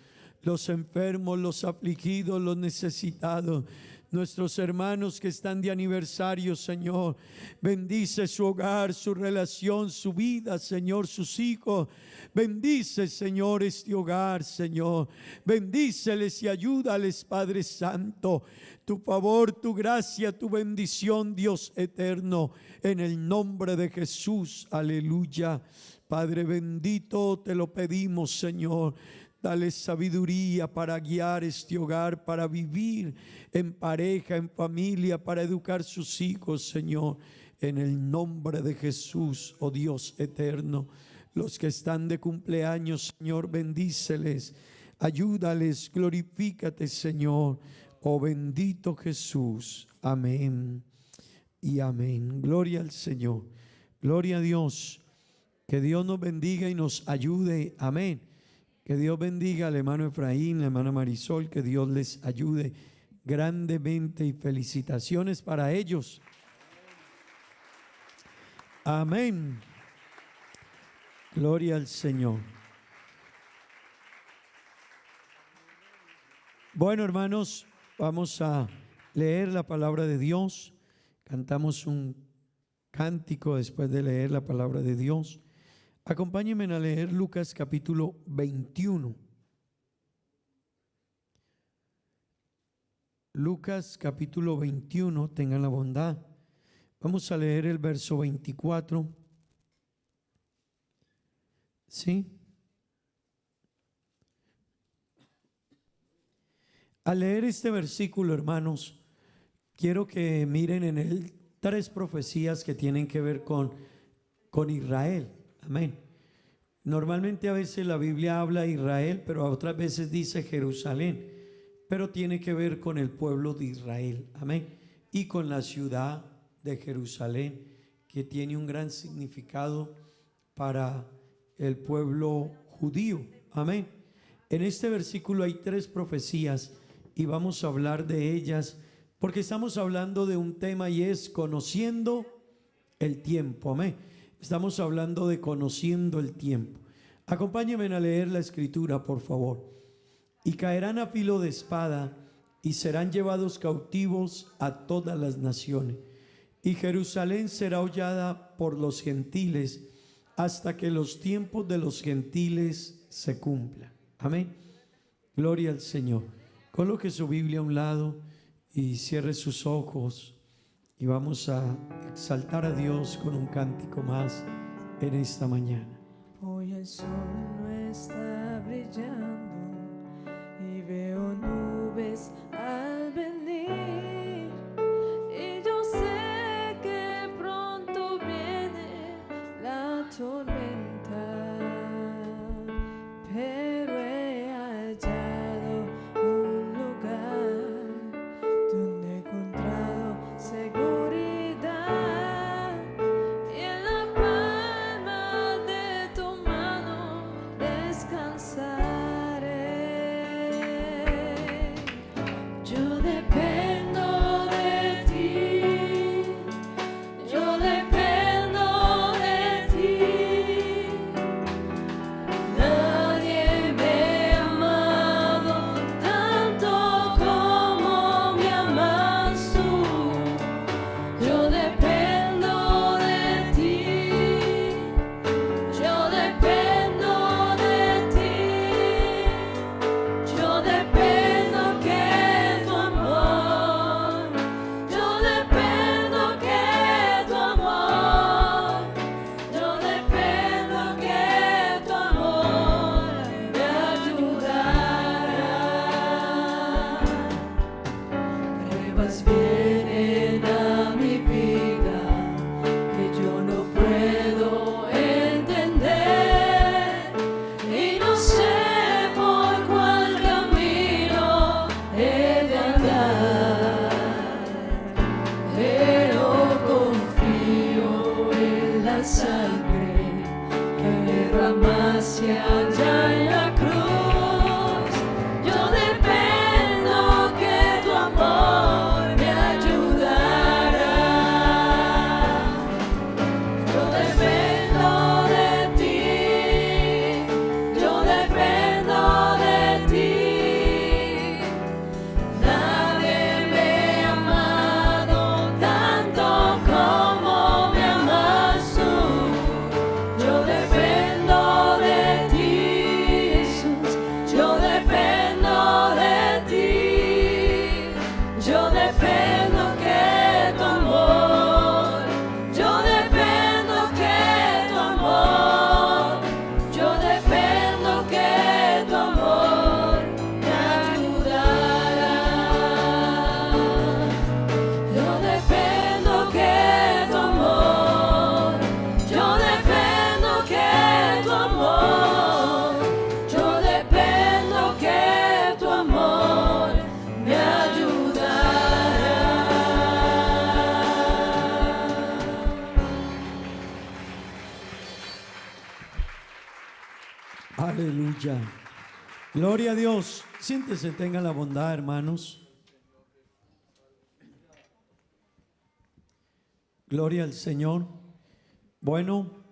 Los enfermos, los afligidos, los necesitados, nuestros hermanos que están de aniversario, Señor, bendice su hogar, su relación, su vida, Señor, sus hijos. Bendice, Señor, este hogar, Señor. Bendíceles y ayúdales, Padre Santo. Tu favor, tu gracia, tu bendición, Dios eterno, en el nombre de Jesús. Aleluya. Padre bendito, te lo pedimos, Señor. Dale sabiduría para guiar este hogar, para vivir en pareja, en familia, para educar sus hijos, Señor. En el nombre de Jesús, oh Dios eterno. Los que están de cumpleaños, Señor, bendíceles, ayúdales, glorifícate, Señor. Oh bendito Jesús. Amén y amén. Gloria al Señor. Gloria a Dios. Que Dios nos bendiga y nos ayude. Amén. Que Dios bendiga al hermano Efraín, la hermana Marisol, que Dios les ayude grandemente y felicitaciones para ellos. Amén. Gloria al Señor. Bueno, hermanos, vamos a leer la palabra de Dios. Cantamos un cántico después de leer la palabra de Dios. Acompáñenme a leer Lucas capítulo 21. Lucas capítulo 21, tengan la bondad. Vamos a leer el verso 24. ¿Sí? Al leer este versículo, hermanos, quiero que miren en él 3 profecías que tienen que ver con Israel. Amén. Normalmente a veces la Biblia habla de Israel, pero a otras veces dice Jerusalén, pero tiene que ver con el pueblo de Israel. Amén. Y con la ciudad de Jerusalén, que tiene un gran significado para el pueblo judío. Amén. En este versículo hay 3 profecías y vamos a hablar de ellas porque estamos hablando de un tema y es conociendo el tiempo. Amén. Estamos hablando de conociendo el tiempo. Acompáñenme a leer la escritura, por favor. Y caerán a filo de espada y serán llevados cautivos a todas las naciones. Y Jerusalén será hollada por los gentiles hasta que los tiempos de los gentiles se cumplan. Amén. Gloria al Señor. Coloque su Biblia a un lado y cierre sus ojos. Y vamos a exaltar a Dios con un cántico más en esta mañana. Hoy el sol no está brillando y veo nubes al venir y yo Aleluya. Gloria a Dios. Siéntese, tenga la bondad, hermanos. Gloria al Señor. Bueno,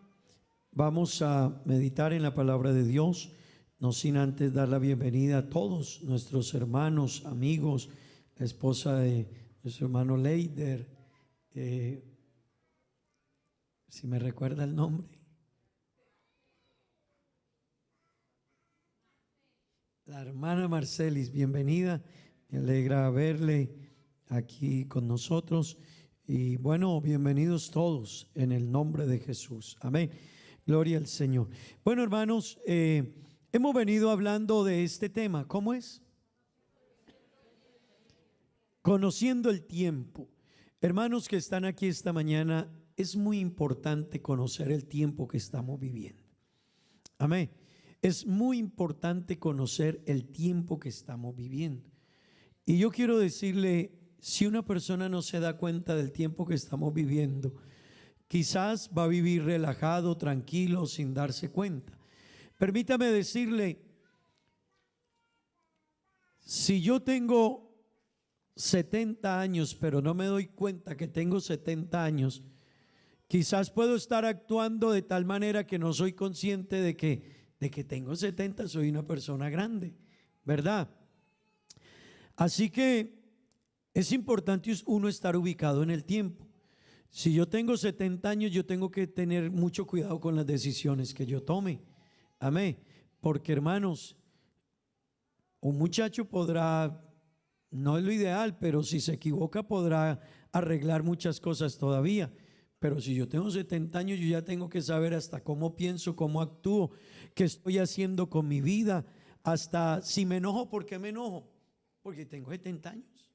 vamos a meditar en la palabra de Dios, no sin antes dar la bienvenida a todos nuestros hermanos, amigos, la esposa de nuestro hermano Leider, si me recuerda el nombre, la hermana Marcelis, bienvenida, me alegra verle aquí con nosotros. Y bueno, bienvenidos todos en el nombre de Jesús. Amén. Gloria al Señor. Bueno, hermanos, hemos venido hablando de este tema. ¿Cómo es? Conociendo el tiempo. Hermanos que están aquí esta mañana, es muy importante conocer el tiempo que estamos viviendo. Amén. Es muy importante conocer el tiempo que estamos viviendo. Y yo quiero decirle, si una persona no se da cuenta del tiempo que estamos viviendo, quizás va a vivir relajado, tranquilo, sin darse cuenta. Permítame decirle, si yo tengo 70 años, pero no me doy cuenta que tengo 70 años, quizás puedo estar actuando de tal manera que no soy consciente de que tengo 70, soy una persona grande, ¿verdad? Así que es importante uno estar ubicado en el tiempo. Si yo tengo 70 años, yo tengo que tener mucho cuidado con las decisiones que yo tome. Amén. Porque, hermanos, un muchacho podrá, no es lo ideal, pero si se equivoca podrá arreglar muchas cosas todavía. Pero si yo tengo 70 años, yo ya tengo que saber hasta cómo pienso, cómo actúo, qué estoy haciendo con mi vida, hasta si me enojo, ¿por qué me enojo? Porque tengo 70 años.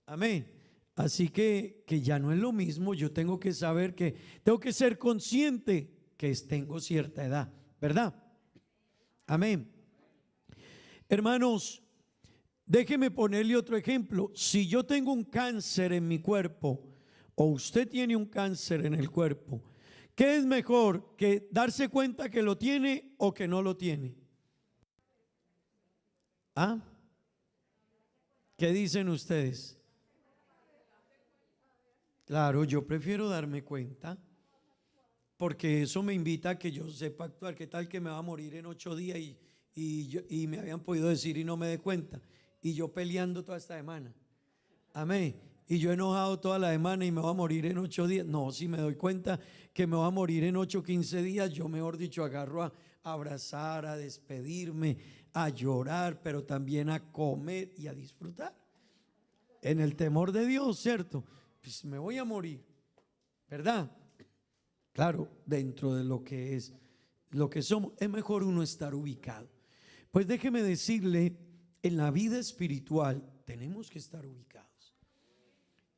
Amén. Así que ya no es lo mismo. Yo tengo que saber que tengo que ser consciente que tengo cierta edad, ¿verdad? Amén. Hermanos, déjeme ponerle otro ejemplo. Si yo tengo un cáncer en mi cuerpo o usted tiene un cáncer en el cuerpo, ¿qué es mejor, que darse cuenta que lo tiene o que no lo tiene? ¿Ah? ¿Qué dicen ustedes? Claro, yo prefiero darme cuenta, porque eso me invita a que yo sepa actuar. ¿Qué tal que me va a morir en 8 días y me habían podido decir y no me dé cuenta? Y yo peleando toda esta semana. Amén. Y yo enojado toda la semana y me va a morir en 8 días. No, si me doy cuenta que me va a morir en 8 o 15 días, yo mejor dicho agarro a abrazar, a despedirme, a llorar, pero también a comer y a disfrutar. En el temor de Dios, ¿cierto? Pues me voy a morir, ¿verdad? Claro, dentro de lo que es, lo que somos, es mejor uno estar ubicado. Pues déjeme decirle, en la vida espiritual tenemos que estar ubicados.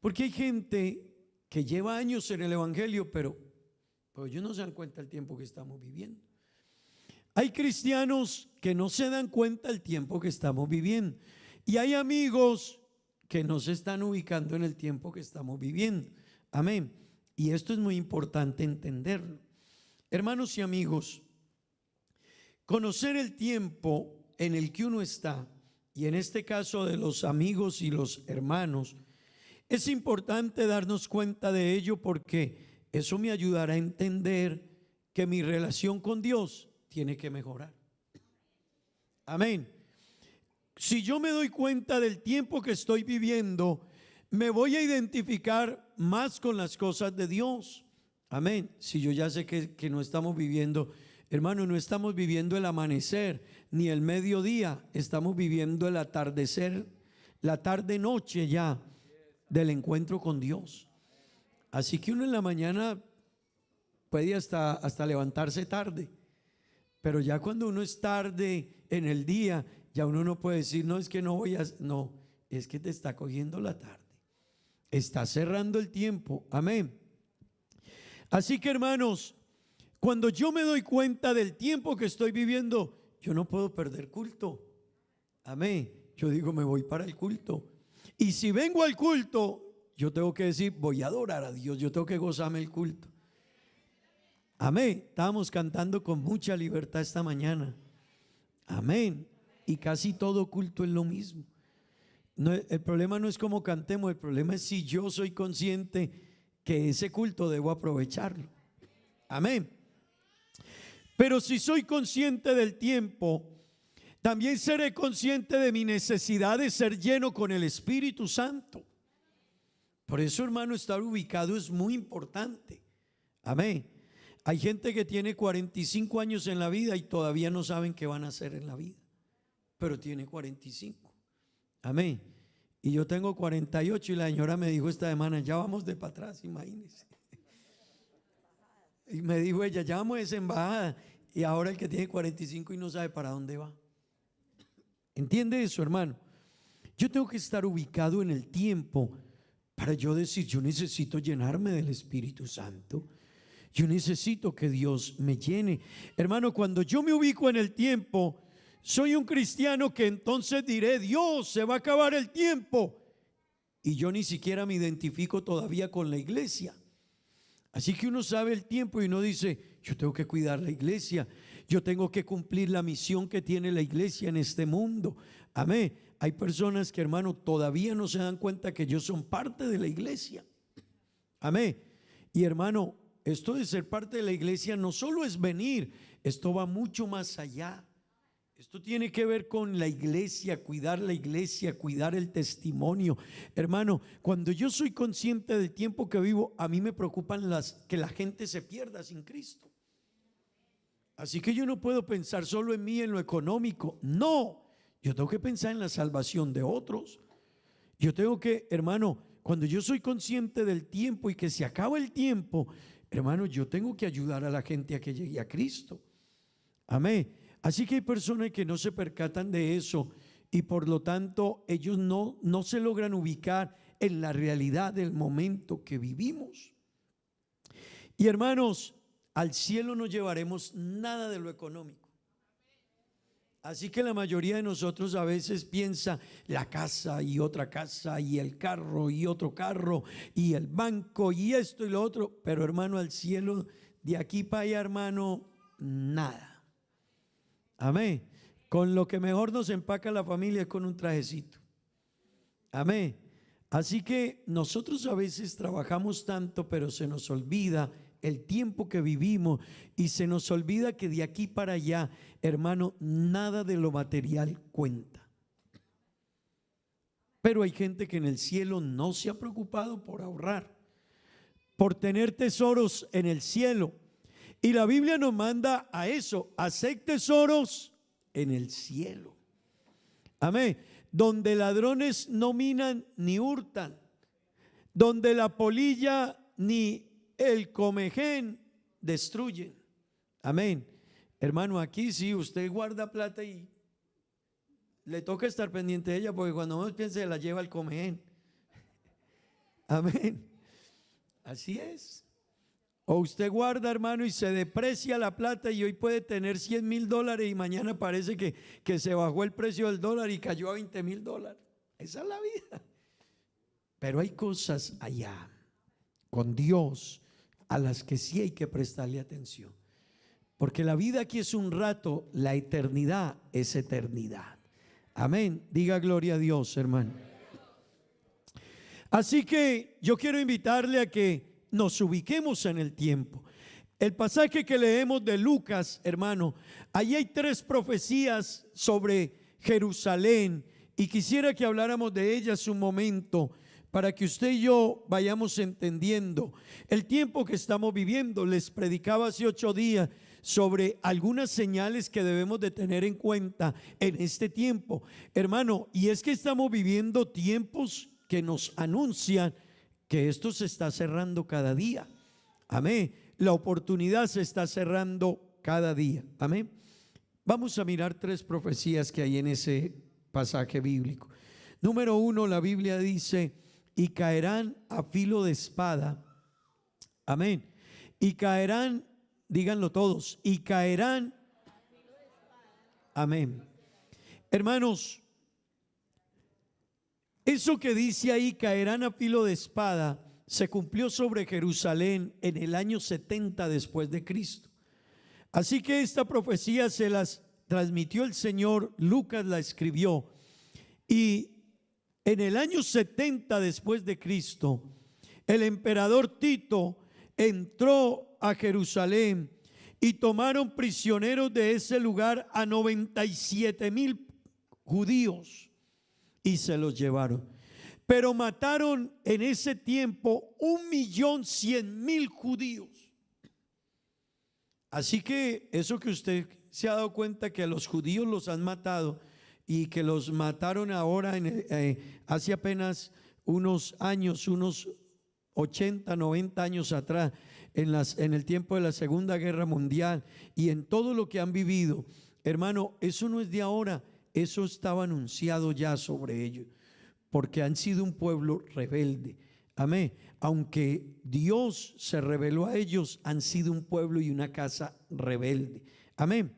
Porque hay gente que lleva años en el evangelio, pero ellos no se dan cuenta del tiempo que estamos viviendo. Hay cristianos que no se dan cuenta del tiempo que estamos viviendo. Y hay amigos que no se están ubicando en el tiempo que estamos viviendo. Amén. Y esto es muy importante entenderlo. Hermanos y amigos, conocer el tiempo en el que uno está, y en este caso de los amigos y los hermanos, es importante darnos cuenta de ello, porque eso me ayudará a entender que mi relación con Dios tiene que mejorar. Amén. Si yo me doy cuenta del tiempo que estoy viviendo, me voy a identificar más con las cosas de Dios. Amén. Si yo ya sé que no estamos viviendo, hermano, no estamos viviendo el amanecer ni el mediodía, estamos viviendo el atardecer, la tarde-noche ya del encuentro con Dios. Así que uno en la mañana puede hasta levantarse tarde, pero ya cuando uno es tarde en el día, ya uno no puede decir, no, es que no voy a, no, es que te está cogiendo la tarde, está cerrando el tiempo. Amén. Así que, hermanos, cuando yo me doy cuenta del tiempo que estoy viviendo, yo no puedo perder culto. Amén. Yo digo, me voy para el culto. Y si vengo al culto, yo tengo que decir, voy a adorar a Dios, yo tengo que gozarme el culto. Amén. Estábamos cantando con mucha libertad esta mañana. Amén. Y casi todo culto es lo mismo. No, el problema no es cómo cantemos, el problema es si yo soy consciente que ese culto debo aprovecharlo. Amén. Pero si soy consciente del tiempo, también seré consciente de mi necesidad de ser lleno con el Espíritu Santo. Por eso, hermano, estar ubicado es muy importante. Amén. Hay gente que tiene 45 años en la vida y todavía no saben qué van a hacer en la vida, pero tiene 45. Amén. Y yo tengo 48 y la señora me dijo esta semana, ya vamos de para atrás, imagínense. Y me dijo ella, ya vamos a esa embajada. Y ahora el que tiene 45 y no sabe para dónde va. ¿Entiende eso, hermano? Yo tengo que estar ubicado en el tiempo para yo decir, yo necesito llenarme del Espíritu Santo. Yo necesito que Dios me llene. Hermano, cuando yo me ubico en el tiempo, soy un cristiano que entonces diré, Dios, se va a acabar el tiempo. Y yo ni siquiera me identifico todavía con la iglesia. Así que uno sabe el tiempo y uno dice, yo tengo que cuidar la iglesia. Yo tengo que cumplir la misión que tiene la iglesia en este mundo. Amén. Hay personas que, hermano, todavía no se dan cuenta que ellos son parte de la iglesia. Amén. Y hermano, esto de ser parte de la iglesia no solo es venir, esto va mucho más allá. Esto tiene que ver con la iglesia, cuidar el testimonio. Hermano, cuando yo soy consciente del tiempo que vivo, a mí me preocupan que la gente se pierda sin Cristo. Así que yo no puedo pensar solo en mí, en lo económico. No, yo tengo que pensar en la salvación de otros. Yo tengo que, hermano, cuando yo soy consciente del tiempo y que se acaba el tiempo, hermano, yo tengo que ayudar a la gente a que llegue a Cristo. Amén. Así que hay personas que no se percatan de eso y por lo tanto ellos no se logran ubicar en la realidad del momento que vivimos. Y hermanos, al cielo no llevaremos nada de lo económico. Así que la mayoría de nosotros a veces piensa la casa y otra casa y el carro y otro carro y el banco y esto y lo otro. Pero hermano, al cielo de aquí para allá, hermano, nada. Amén. Con lo que mejor nos empaca la familia es con un trajecito. Amén. Así que nosotros a veces trabajamos tanto, pero se nos olvida el tiempo que vivimos y se nos olvida que de aquí para allá, hermano, nada de lo material cuenta. Pero hay gente que en el cielo no se ha preocupado por ahorrar, por tener tesoros en el cielo. Y la Biblia nos manda a eso, a hacer tesoros en el cielo. Amén. Donde ladrones no minan ni hurtan, donde la polilla ni el comején destruyen. Amén. Hermano, aquí sí usted guarda plata y le toca estar pendiente de ella, porque cuando uno piensa se la lleva el comején. Amén. Así es. O usted guarda, hermano, y se deprecia la plata y hoy puede tener $100,000 y mañana parece que se bajó el precio del dólar y cayó a $20,000. Esa es la vida. Pero hay cosas allá con Dios a las que sí hay que prestarle atención. Porque la vida aquí es un rato, la eternidad es eternidad. Amén. Diga gloria a Dios, hermano. Así que yo quiero invitarle a que nos ubiquemos en el tiempo. El pasaje que leemos de Lucas, hermano, ahí hay 3 profecías sobre Jerusalén y quisiera que habláramos de ellas un momento para que usted y yo vayamos entendiendo el tiempo que estamos viviendo. Les predicaba hace 8 días sobre algunas señales que debemos de tener en cuenta en este tiempo, hermano, y es que estamos viviendo tiempos que nos anuncian que esto se está cerrando cada día. Amén. La oportunidad se está cerrando cada día. Amén. Vamos a mirar 3 profecías que hay en ese pasaje bíblico. Número 1, la Biblia dice, y caerán a filo de espada. Amén. Y caerán, díganlo todos, y caerán. Amén. Hermanos, eso que dice ahí, caerán a filo de espada, se cumplió sobre Jerusalén en el año 70 después de Cristo. Así que esta profecía se las transmitió el Señor, Lucas la escribió. Y en el año 70 después de Cristo, el emperador Tito entró a Jerusalén y tomaron prisioneros de ese lugar a 97,000 judíos y se los llevaron. Pero mataron en ese tiempo 1,100,000 judíos. Así que eso que usted se ha dado cuenta que a los judíos los han matado y que los mataron ahora hace apenas unos años, unos 80, 90 años atrás, en el tiempo de la Segunda Guerra Mundial y en todo lo que han vivido, hermano, eso no es de ahora, eso estaba anunciado ya sobre ellos, porque han sido un pueblo rebelde. Amén. Aunque Dios se reveló a ellos, han sido un pueblo y una casa rebelde. Amén.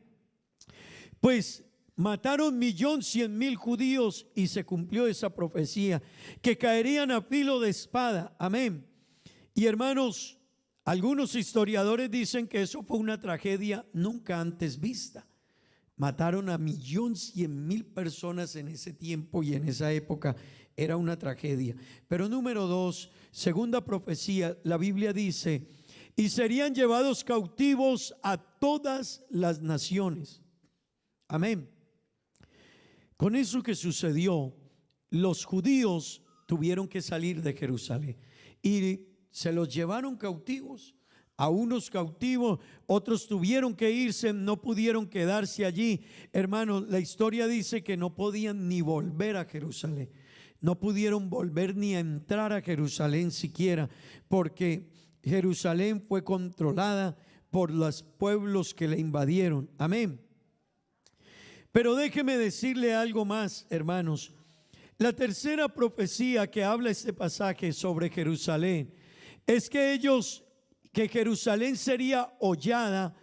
Pues mataron 1,100,000 judíos y se cumplió esa profecía, que caerían a filo de espada. Amén. Y hermanos, algunos historiadores dicen que eso fue una tragedia nunca antes vista. Mataron a 1,100,000 personas en ese tiempo y en esa época era una tragedia. Pero número 2, segunda profecía, la Biblia dice: y serían llevados cautivos a todas las naciones. Amén. Con eso que sucedió, los judíos tuvieron que salir de Jerusalén y se los llevaron cautivos. A unos cautivos, otros tuvieron que irse, no pudieron quedarse allí. Hermanos, la historia dice que no podían ni volver a Jerusalén. No pudieron volver ni a entrar a Jerusalén siquiera, porque Jerusalén fue controlada por los pueblos que le invadieron. Amén. Pero déjeme decirle algo más, hermanos. La tercera profecía que habla este pasaje sobre Jerusalén es que Jerusalén sería hollada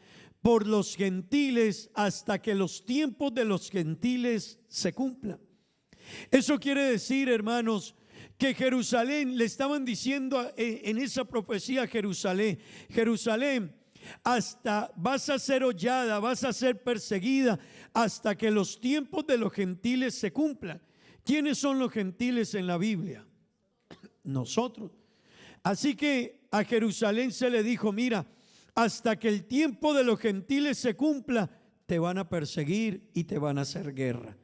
por los gentiles hasta que los tiempos de los gentiles se cumplan. Eso quiere decir, hermanos, que Jerusalén, le estaban diciendo en esa profecía a Jerusalén: Jerusalén, hasta vas a ser hollada, vas a ser perseguida hasta que los tiempos de los gentiles se cumplan. ¿Quiénes son los gentiles en la Biblia? Nosotros. Así que a Jerusalén se le dijo: mira, hasta que el tiempo de los gentiles se cumpla, te van a perseguir y te van a hacer guerra.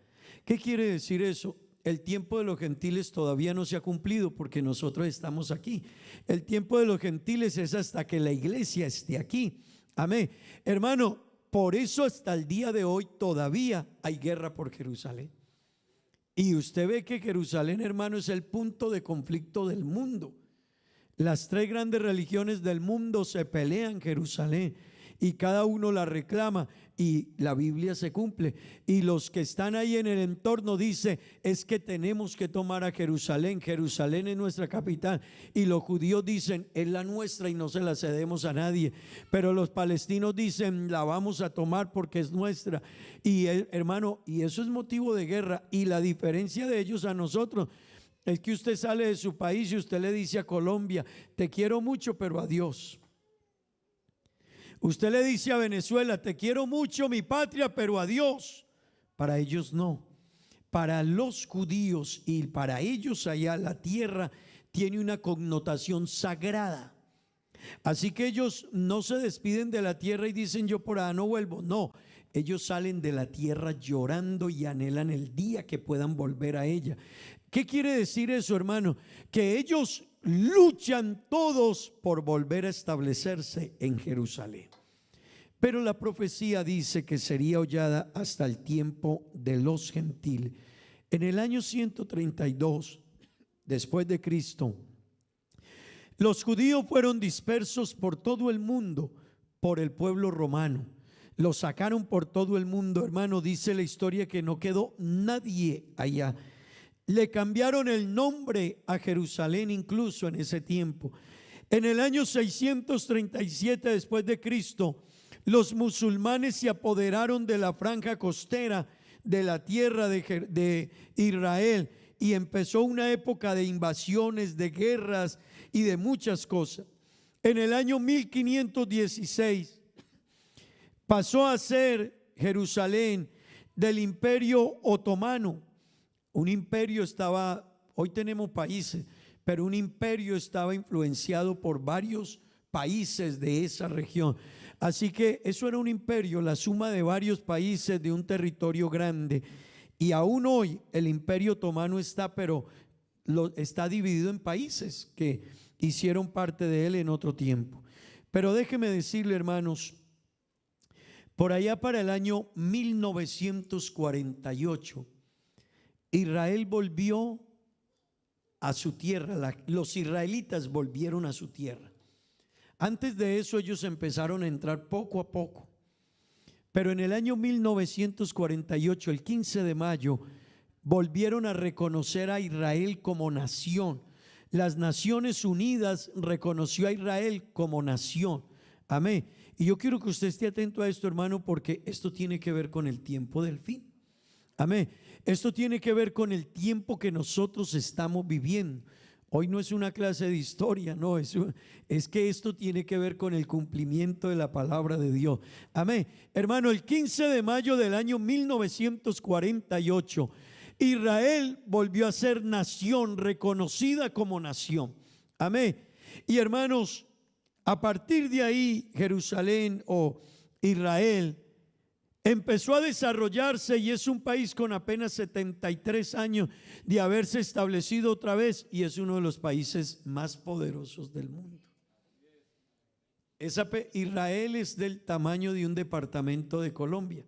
¿Qué quiere decir eso? El tiempo de los gentiles todavía no se ha cumplido porque nosotros estamos aquí. El tiempo de los gentiles es hasta que la iglesia esté aquí. Amén. Hermano, por eso hasta el día de hoy todavía hay guerra por Jerusalén. Y usted ve que Jerusalén, hermano, es el punto de conflicto del mundo. Las tres grandes religiones del mundo se pelean en Jerusalén y cada uno la reclama, y la Biblia se cumple. Y los que están ahí en el entorno dicen: es que tenemos que tomar a Jerusalén. Jerusalén es nuestra capital. Y los judíos dicen: es la nuestra y no se la cedemos a nadie. Pero los palestinos dicen: la vamos a tomar porque es nuestra. Y hermano, y eso es motivo de guerra. Y la diferencia de ellos a nosotros es que usted sale de su país y usted le dice a Colombia: te quiero mucho, pero adiós. Usted le dice a Venezuela: te quiero mucho, mi patria, pero adiós. Para ellos no. Para los judíos y para ellos allá, la tierra tiene una connotación sagrada. Así que ellos no se despiden de la tierra y dicen: yo por allá no vuelvo. No, ellos salen de la tierra llorando y anhelan el día que puedan volver a ella. ¿Qué quiere decir eso, hermano? Que ellos luchan todos por volver a establecerse en Jerusalén. Pero la profecía dice que sería hollada hasta el tiempo de los gentiles. En el año 132 después de Cristo, los judíos fueron dispersos por todo el mundo por el pueblo romano. Los sacaron por todo el mundo, hermano. Dice la historia que no quedó nadie allá. Le cambiaron el nombre a Jerusalén incluso en ese tiempo. En el año 637 después de Cristo, los musulmanes se apoderaron de la franja costera de la tierra de Israel y empezó una época de invasiones, de guerras y de muchas cosas. En el año 1516 pasó a ser Jerusalén del Imperio Otomano. Un imperio estaba, hoy tenemos países, pero un imperio estaba influenciado por varios países de esa región. Así que eso era un imperio, la suma de varios países de un territorio grande. Y aún hoy el Imperio Otomano está, pero está dividido en países que hicieron parte de él en otro tiempo. Pero déjeme decirle, hermanos, por allá para el año 1948, Israel volvió a su tierra, los israelitas volvieron a su tierra. Antes de eso ellos empezaron a entrar poco a poco, pero en el año 1948, el 15 de mayo, volvieron a reconocer a Israel como nación. Las Naciones Unidas reconoció a Israel como nación. Amén. Y yo quiero que usted esté atento a esto, hermano, porque esto tiene que ver con el tiempo del fin. Amén. Esto tiene que ver con el tiempo que nosotros estamos viviendo. Hoy no es una clase de historia, no, es que esto tiene que ver con el cumplimiento de la palabra de Dios. Amén. Hermano, el 15 de mayo del año 1948, Israel volvió a ser nación, reconocida como nación. Amén. Y hermanos, a partir de ahí, Jerusalén o Israel empezó a desarrollarse y es un país con apenas 73 años de haberse establecido otra vez y es uno de los países más poderosos del mundo. Israel es del tamaño de un departamento de Colombia.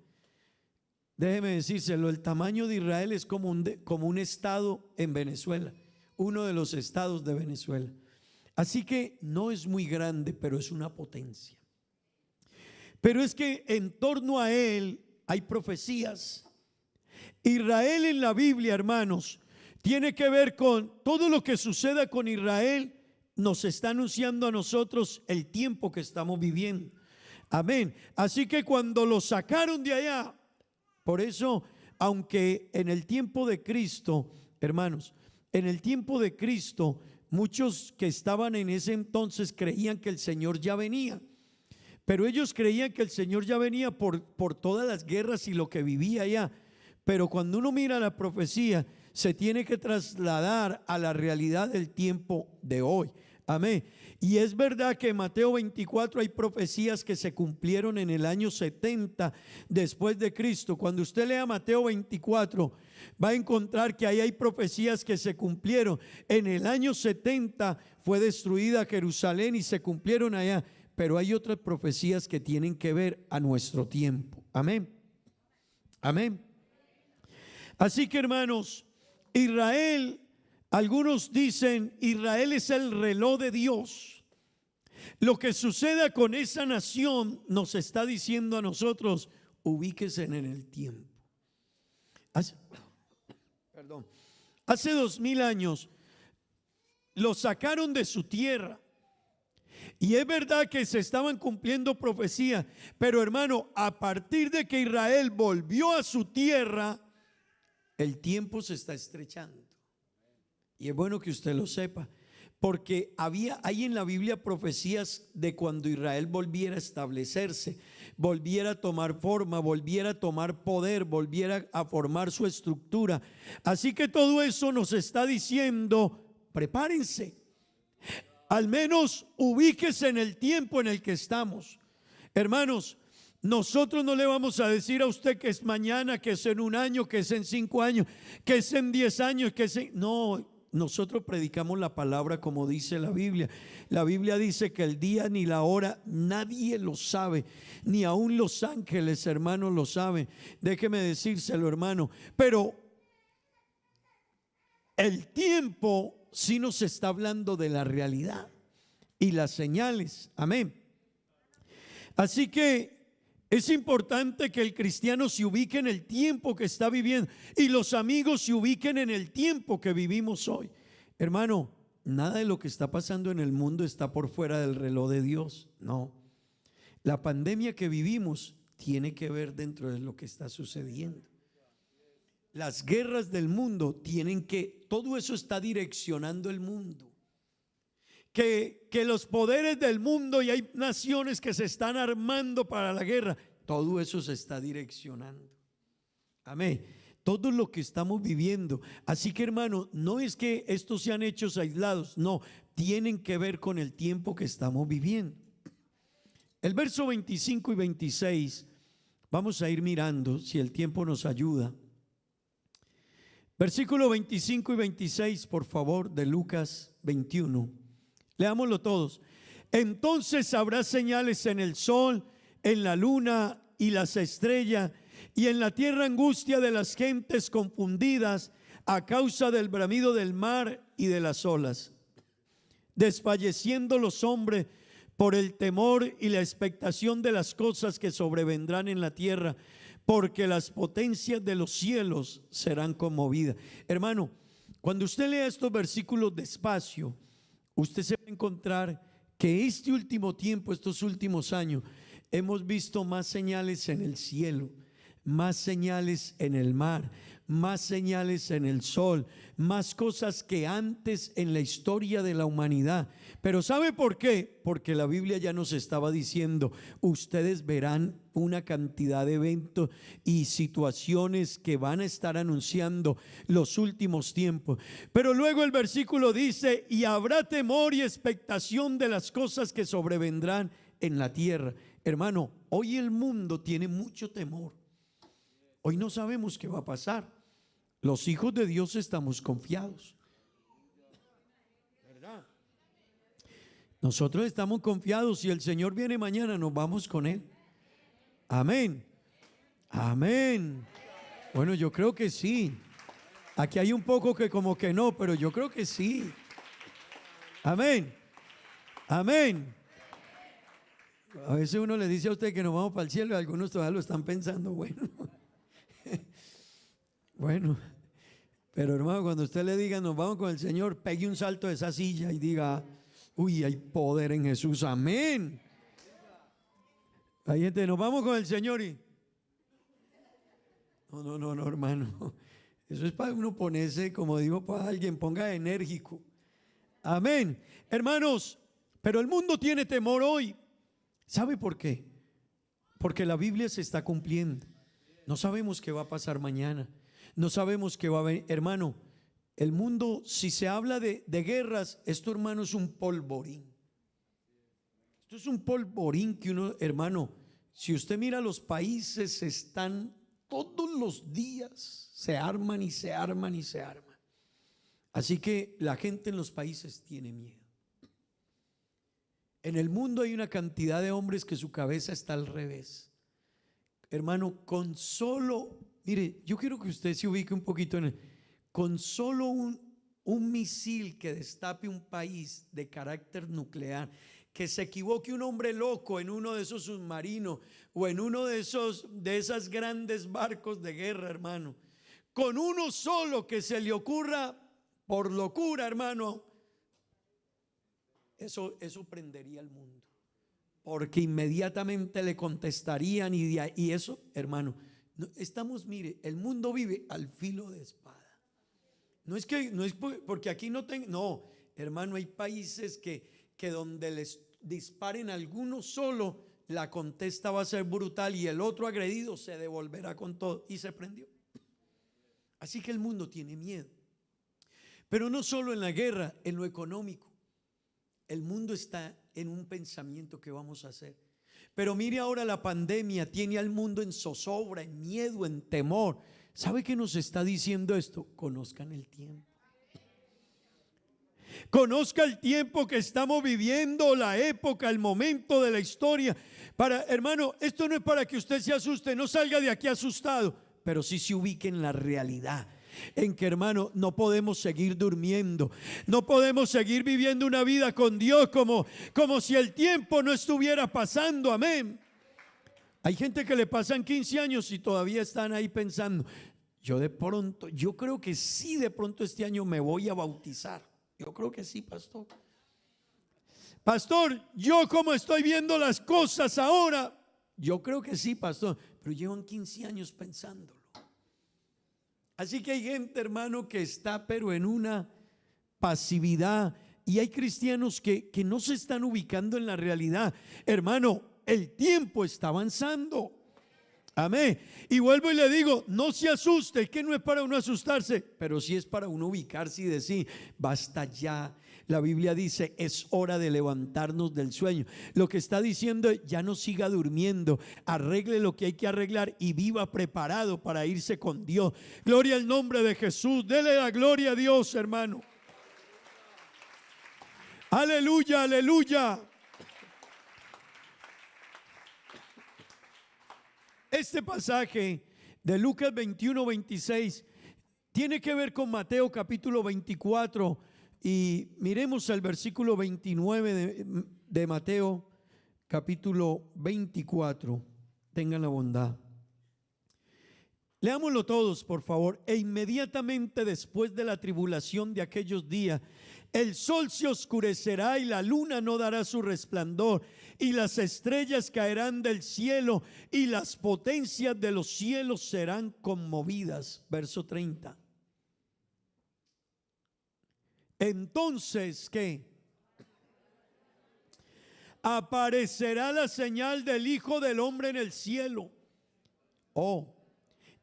Déjeme decírselo, el tamaño de Israel es como un estado en Venezuela, uno de los estados de Venezuela. Así que no es muy grande, pero es una potencia. Pero es que en torno a él hay profecías. Israel en la Biblia, hermanos, tiene que ver con todo lo que suceda con Israel. Nos está anunciando a nosotros el tiempo que estamos viviendo. Amén. Así que cuando lo sacaron de allá, por eso, aunque en el tiempo de Cristo, hermanos, en el tiempo de Cristo, muchos que estaban en ese entonces creían que el Señor ya venía. Pero ellos creían que el Señor ya venía por todas las guerras y lo que vivía allá. Pero cuando uno mira la profecía, se tiene que trasladar a la realidad del tiempo de hoy. Amén. Y es verdad que en Mateo 24 hay profecías que se cumplieron en el año 70 después de Cristo. Cuando usted lea Mateo 24, va a encontrar que ahí hay profecías que se cumplieron. En el año 70 fue destruida Jerusalén y se cumplieron allá. Pero hay otras profecías que tienen que ver a nuestro tiempo. Amén. Amén. Así que, hermanos, Israel, algunos dicen, Israel es el reloj de Dios. Lo que suceda con esa nación nos está diciendo a nosotros, ubíquense en el tiempo. Hace 2000 años lo sacaron de su tierra. Y es verdad que se estaban cumpliendo profecías, pero hermano, a partir de que Israel volvió a su tierra, el tiempo se está estrechando. Y es bueno que usted lo sepa, porque hay en la Biblia profecías de cuando Israel volviera a establecerse, volviera a tomar forma, volviera a tomar poder, volviera a formar su estructura. Así que todo eso nos está diciendo, prepárense. Al menos ubíquese en el tiempo en el que estamos. Hermanos, nosotros no le vamos a decir a usted que es mañana, que es en un año, que es en 5 años, que es en 10 años, que es en... No, nosotros predicamos la palabra como dice la Biblia. La Biblia dice que el día ni la hora nadie lo sabe, ni aún los ángeles, hermanos, lo saben. Déjeme decírselo, hermano. Pero el tiempo sí nos está hablando de la realidad y las señales. Amén. Así que es importante que el cristiano se ubique en el tiempo que está viviendo y los amigos se ubiquen en el tiempo que vivimos hoy. Hermano, nada de lo que está pasando en el mundo está por fuera del reloj de Dios. No. La pandemia que vivimos tiene que ver dentro de lo que está sucediendo. Las guerras del mundo todo eso está direccionando el mundo. Que los poderes del mundo y hay naciones que se están armando para la guerra, todo eso se está direccionando. Amén. Todo lo que estamos viviendo. Así que, hermano, no es que estos sean hechos aislados, no, tienen que ver con el tiempo que estamos viviendo. El verso 25 y 26, vamos a ir mirando si el tiempo nos ayuda. Versículo 25 y 26, por favor, de Lucas 21. Leámoslo todos. Entonces habrá señales en el sol, en la luna y las estrellas, y en la tierra angustia de las gentes confundidas a causa del bramido del mar y de las olas, desfalleciendo los hombres por el temor y la expectación de las cosas que sobrevendrán en la tierra, porque las potencias de los cielos serán conmovidas. Hermano, cuando usted lea estos versículos despacio, usted se va a encontrar que este último tiempo, estos últimos años, hemos visto más señales en el cielo, más señales en el mar, más señales en el sol, más cosas que antes en la historia de la humanidad. Pero ¿sabe por qué? Porque la Biblia ya nos estaba diciendo, ustedes verán una cantidad de eventos y situaciones que van a estar anunciando los últimos tiempos. Pero luego el versículo dice, y habrá temor y expectación de las cosas que sobrevendrán en la tierra. Hermano, hoy el mundo tiene mucho temor. Hoy no sabemos qué va a pasar. Los hijos de Dios estamos confiados, ¿verdad? Nosotros estamos confiados. Si el Señor viene mañana, nos vamos con Él. Amén. Amén. Bueno, yo creo que sí. Aquí hay un poco que como que no, pero yo creo que sí. Amén. Amén. A veces uno le dice a usted que nos vamos para el cielo y algunos todavía lo están pensando. Bueno, pero hermano, cuando usted le diga nos vamos con el Señor, pegue un salto de esa silla y diga, uy, hay poder en Jesús, amén. Hay gente, nos vamos con el Señor y no, hermano, eso es para uno ponerse, como digo, para alguien, ponga enérgico, amén. Hermanos, pero el mundo tiene temor hoy. ¿Sabe por qué? Porque la Biblia se está cumpliendo. No sabemos qué va a pasar mañana. No sabemos qué va a venir. Hermano, el mundo, si se habla de guerras, esto, hermano, es un polvorín. Esto es un polvorín que uno, hermano, si usted mira los países, están todos los días, se arman y se arman y se arman. Así que la gente en los países tiene miedo. En el mundo hay una cantidad de hombres que su cabeza está al revés. Hermano, con solo, mire, yo quiero que usted se ubique un poquito con solo un misil que destape un país de carácter nuclear, que se equivoque un hombre loco en uno de esos submarinos o en uno de esas grandes barcos de guerra, hermano, con uno solo que se le ocurra por locura, hermano, eso prendería al mundo, porque inmediatamente le contestarían y eso, hermano, estamos, mire, el mundo vive al filo de espada. No es porque aquí no, hermano, hay países que donde les disparen a alguno solo, la contesta va a ser brutal y el otro agredido se devolverá con todo, y se prendió. Así que el mundo tiene miedo, pero no solo en la guerra, en lo económico. El mundo está en un pensamiento que vamos a hacer. Pero mire ahora, la pandemia tiene al mundo en zozobra, en miedo, en temor. ¿Sabe qué nos está diciendo esto? Conozcan el tiempo. Conozca el tiempo que estamos viviendo, la época, el momento de la historia. Hermano, esto no es para que usted se asuste, no salga de aquí asustado, pero sí se ubique en la realidad. En que, hermano, no podemos seguir durmiendo, no podemos seguir viviendo una vida con Dios como si el tiempo no estuviera pasando, amén. Hay gente que le pasan 15 años y todavía están ahí pensando, yo creo que sí, de pronto este año me voy a bautizar. Yo creo que sí, pastor. Pastor, yo como estoy viendo las cosas ahora, yo creo que sí, pastor, pero llevan 15 años pensándolo. Así que hay gente, hermano, que está pero en una pasividad, y hay cristianos que no se están ubicando en la realidad. Hermano, el tiempo está avanzando. Amén. Y vuelvo y le digo, no se asuste, que no es para uno asustarse, pero sí es para uno ubicarse y decir, basta ya. La Biblia dice, es hora de levantarnos del sueño. Lo que está diciendo, ya no siga durmiendo, arregle lo que hay que arreglar y viva preparado para irse con Dios. Gloria al nombre de Jesús. Dele la gloria a Dios, hermano. Aleluya, aleluya. Este pasaje de Lucas 21:26 tiene que ver con Mateo capítulo 24 y miremos el versículo 29 de Mateo capítulo 24. Tengan la bondad. Leámoslo todos, por favor. E inmediatamente después de la tribulación de aquellos días, el sol se oscurecerá y la luna no dará su resplandor, y las estrellas caerán del cielo y las potencias de los cielos serán conmovidas. Verso 30. Entonces, ¿qué? Aparecerá la señal del Hijo del Hombre en el cielo. Oh,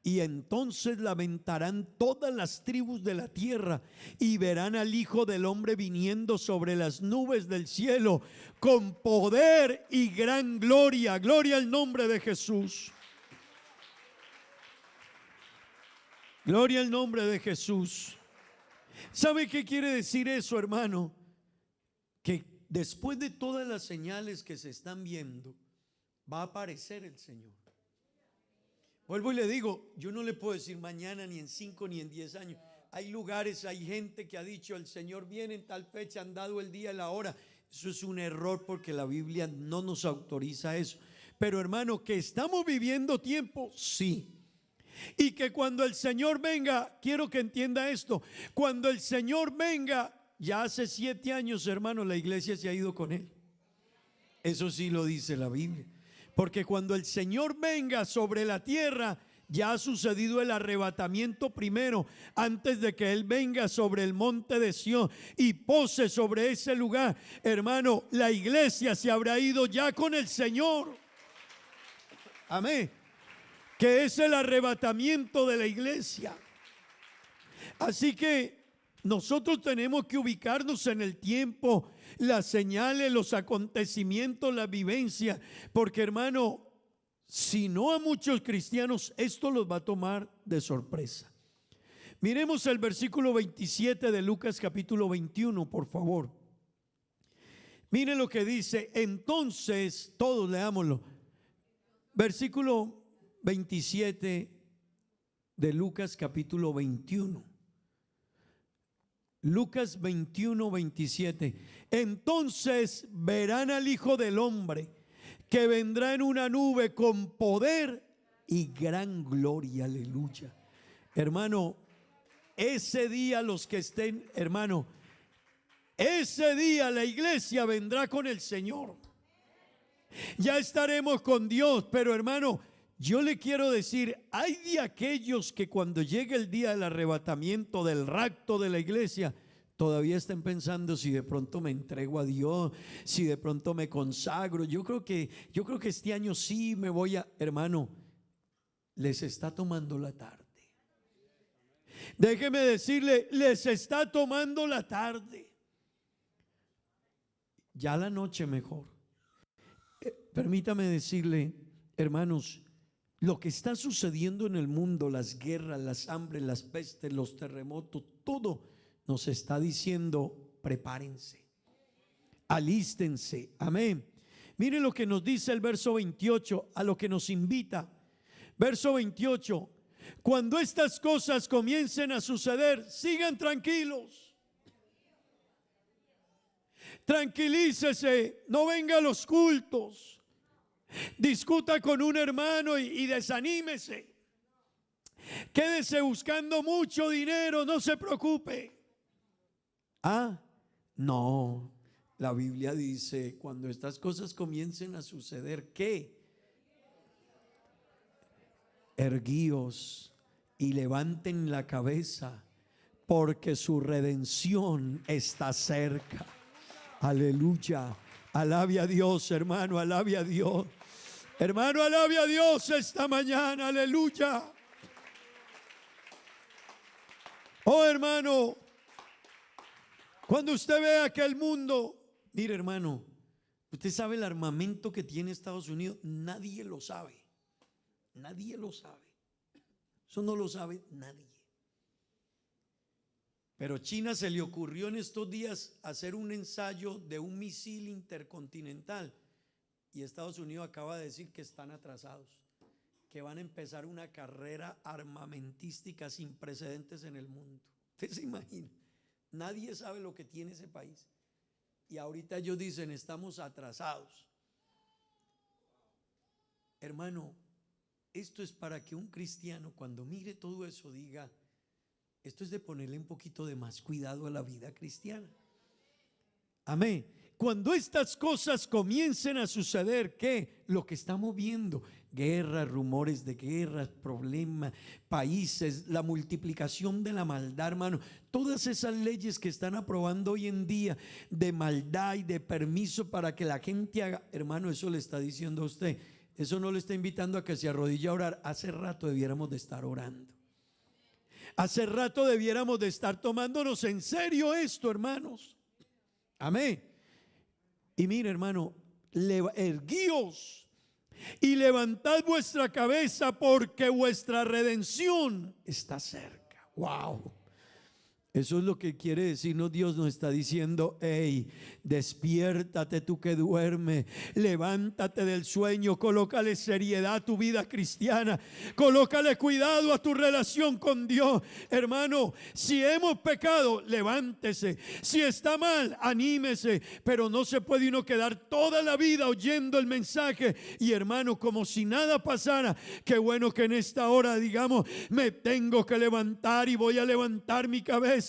y entonces lamentarán todas las tribus de la tierra y verán al Hijo del Hombre viniendo sobre las nubes del cielo con poder y gran gloria. Gloria al nombre de Jesús. Gloria al nombre de Jesús. ¿Sabe qué quiere decir eso, hermano? Que después de todas las señales que se están viendo, va a aparecer el Señor. Vuelvo y le digo, yo no le puedo decir mañana, ni en 5, ni en 10 años. Hay lugares, hay gente que ha dicho, el Señor viene en tal fecha, han dado el día y la hora. Eso es un error porque la Biblia no nos autoriza eso. Pero hermano, que estamos viviendo tiempo, sí. Y que cuando el Señor venga, quiero que entienda esto, cuando el Señor venga, ya hace 7 años, hermano, la iglesia se ha ido con Él. Eso sí lo dice la Biblia. Porque cuando el Señor venga sobre la tierra, ya ha sucedido el arrebatamiento primero, antes de que Él venga sobre el monte de Sión y pose sobre ese lugar. Hermano, la iglesia se habrá ido ya con el Señor. Amén. Que es el arrebatamiento de la iglesia. Así que nosotros tenemos que ubicarnos en el tiempo, las señales, los acontecimientos, la vivencia, porque hermano, si no a muchos cristianos esto los va a tomar de sorpresa. Miremos el versículo 27 de Lucas capítulo 21, por favor. Mire lo que dice. Entonces, todos leámoslo. Versículo 27 de Lucas capítulo 21. Lucas 21, 27. Entonces verán al Hijo del Hombre que vendrá en una nube con poder y gran gloria. Aleluya. Hermano, ese día los que estén, hermano, ese día la iglesia vendrá con el Señor. Ya estaremos con Dios, pero hermano, yo le quiero decir, hay de aquellos que cuando llegue el día del arrebatamiento, del rapto de la iglesia, todavía están pensando si de pronto me entrego a Dios, si de pronto me consagro. Yo creo que este año sí me voy a, hermano, les está tomando la tarde. Déjeme decirle, les está tomando la tarde. Ya la noche mejor. Permítame decirle, hermanos, lo que está sucediendo en el mundo, las guerras, las hambres, las pestes, los terremotos, todo nos está diciendo, prepárense, alístense. Amén. Miren lo que nos dice el verso 28, a lo que nos invita. Verso 28. Cuando estas cosas comiencen a suceder, sigan tranquilos. Tranquilícese, no venga a los cultos. Discuta con un hermano y desanímese. Quédese buscando mucho dinero, no se preocupe. No, la Biblia dice, cuando estas cosas comiencen a suceder, ¿qué? Erguíos y levanten la cabeza, porque su redención está cerca. Aleluya. Alabe a Dios, hermano, alabe a Dios. Hermano, alabe a Dios esta mañana, aleluya. Oh, hermano, cuando usted vea que el mundo, mire, hermano, usted sabe el armamento que tiene Estados Unidos, nadie lo sabe. Nadie lo sabe. Eso no lo sabe nadie. Pero China se le ocurrió en estos días hacer un ensayo de un misil intercontinental. Y Estados Unidos acaba de decir que están atrasados, que van a empezar una carrera armamentística sin precedentes en el mundo. ¿Usted se imagina? Nadie sabe lo que tiene ese país. Y ahorita ellos dicen, estamos atrasados. Hermano, esto es para que un cristiano cuando mire todo eso diga, esto es de ponerle un poquito de más cuidado a la vida cristiana. Amén. Cuando estas cosas comiencen a suceder, ¿qué? Lo que estamos viendo, guerras, rumores de guerras, problemas, países, la multiplicación de la maldad, hermano, todas esas leyes que están aprobando hoy en día de maldad y de permiso para que la gente haga, hermano, eso le está diciendo a usted, eso no le está invitando a que se arrodille a orar. Hace rato debiéramos de estar orando. Hace rato debiéramos de estar tomándonos en serio esto, hermanos. Amén. Y mire, hermano, erguíos y levantad vuestra cabeza porque vuestra redención está cerca. Wow. Eso es lo que quiere decirnos Dios. Nos está diciendo, hey, despiértate tú que duermes, levántate del sueño, colócale seriedad a tu vida cristiana, colócale cuidado a tu relación con Dios. Hermano, si hemos pecado, levántese. Si está mal, anímese. Pero no se puede uno quedar toda la vida oyendo el mensaje y, hermano, como si nada pasara. Qué bueno que en esta hora digamos, me tengo que levantar y voy a levantar mi cabeza,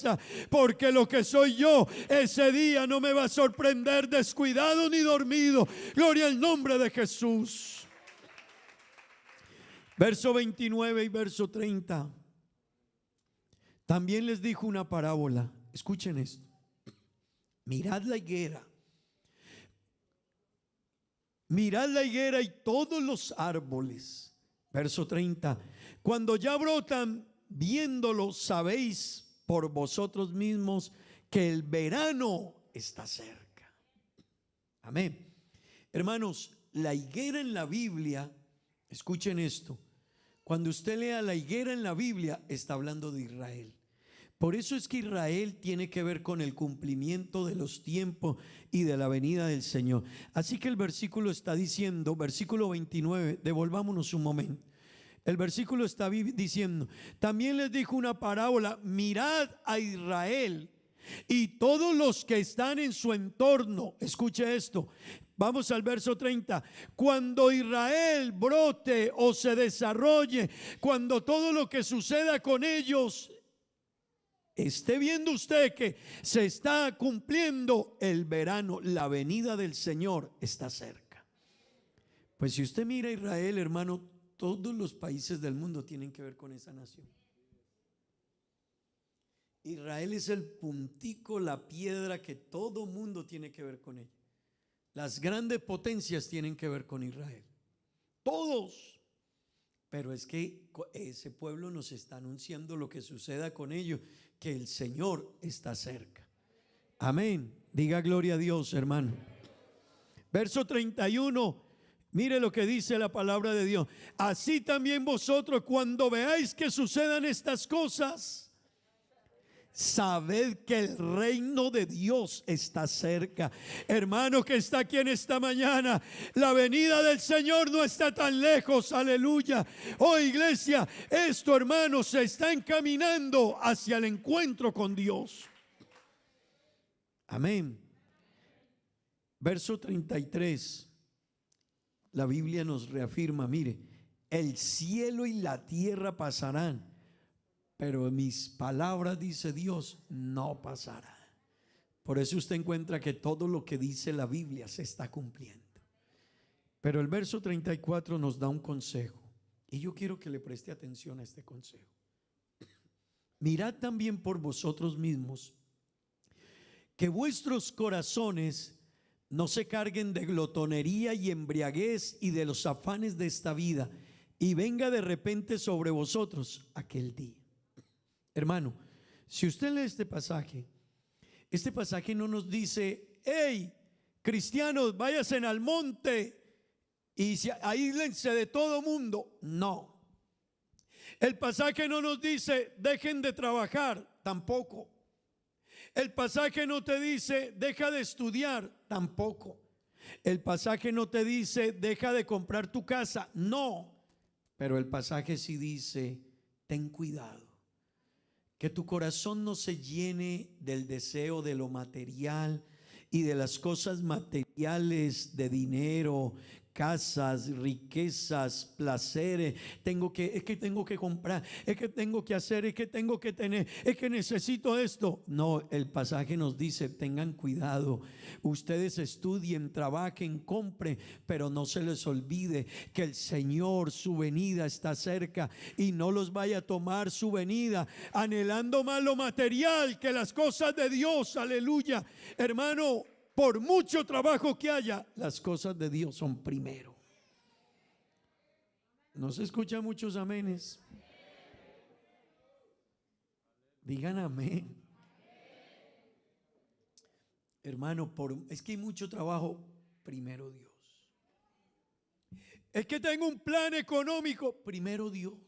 porque lo que soy yo ese día no me va a sorprender descuidado ni dormido. Gloria al nombre de Jesús. Verso 29 y verso 30. También les dijo una parábola. Escuchen esto. Mirad la higuera. Mirad la higuera y todos los árboles. Verso 30. Cuando ya brotan, viéndolo, sabéis por vosotros mismos que el verano está cerca. Amén. Hermanos, la higuera en la Biblia, escuchen esto, cuando usted lea la higuera en la Biblia, está hablando de Israel. Por eso es que Israel tiene que ver con el cumplimiento de los tiempos y de la venida del Señor. Así que el versículo está diciendo, versículo 29, devolvámonos un momento. El versículo está diciendo, también les dijo una parábola, mirad a Israel y todos los que están en su entorno. Escuche esto, vamos al verso 30. Cuando Israel brote o se desarrolle, cuando todo lo que suceda con ellos, esté viendo usted que se está cumpliendo el verano, la venida del Señor está cerca. Pues si usted mira a Israel, hermano, todos los países del mundo tienen que ver con esa nación. Israel es el puntico, la piedra que todo mundo tiene que ver con ella. Las grandes potencias tienen que ver con Israel. Todos. Pero es que ese pueblo nos está anunciando lo que suceda con ellos, que el Señor está cerca. Amén. Diga gloria a Dios, hermano. Verso 31. Mire lo que dice la palabra de Dios. Así también vosotros, cuando veáis que sucedan estas cosas, sabed que el reino de Dios está cerca. Hermano que está aquí en esta mañana, la venida del Señor no está tan lejos, aleluya. Oh iglesia, esto, hermano, se está encaminando hacia el encuentro con Dios. Amén. Verso 33. La Biblia nos reafirma, mire, el cielo y la tierra pasarán, pero mis palabras, dice Dios, no pasarán. Por eso usted encuentra que todo lo que dice la Biblia se está cumpliendo. Pero el verso 34 nos da un consejo, y yo quiero que le preste atención a este consejo. Mirad también por vosotros mismos que vuestros corazones No se carguen de glotonería y embriaguez y de los afanes de esta vida, y venga de repente sobre vosotros aquel día. Hermano, si usted lee este pasaje no nos dice: hey, cristianos, váyanse al monte y aíslense de todo mundo. No. El pasaje no nos dice: dejen de trabajar. Tampoco. El pasaje no te dice: deja de estudiar. Tampoco. El pasaje no te dice: deja de comprar tu casa. No. Pero el pasaje sí dice: ten cuidado, que tu corazón no se llene del deseo de lo material y de las cosas materiales, de dinero, casas, riquezas, placeres. Es que tengo que comprar, es que tengo que hacer, es que tengo que tener, es que necesito esto. No, el pasaje nos dice: tengan cuidado, ustedes estudien, trabajen, compren, pero no se les olvide que el Señor, su venida está cerca, y no los vaya a tomar su venida anhelando más lo material que las cosas de Dios. Aleluya. Hermano, por mucho trabajo que haya, las cosas de Dios son primero. No se escuchan muchos amenes. Digan amén. Hermano, es que hay mucho trabajo, primero Dios. Es que tengo un plan económico, primero Dios.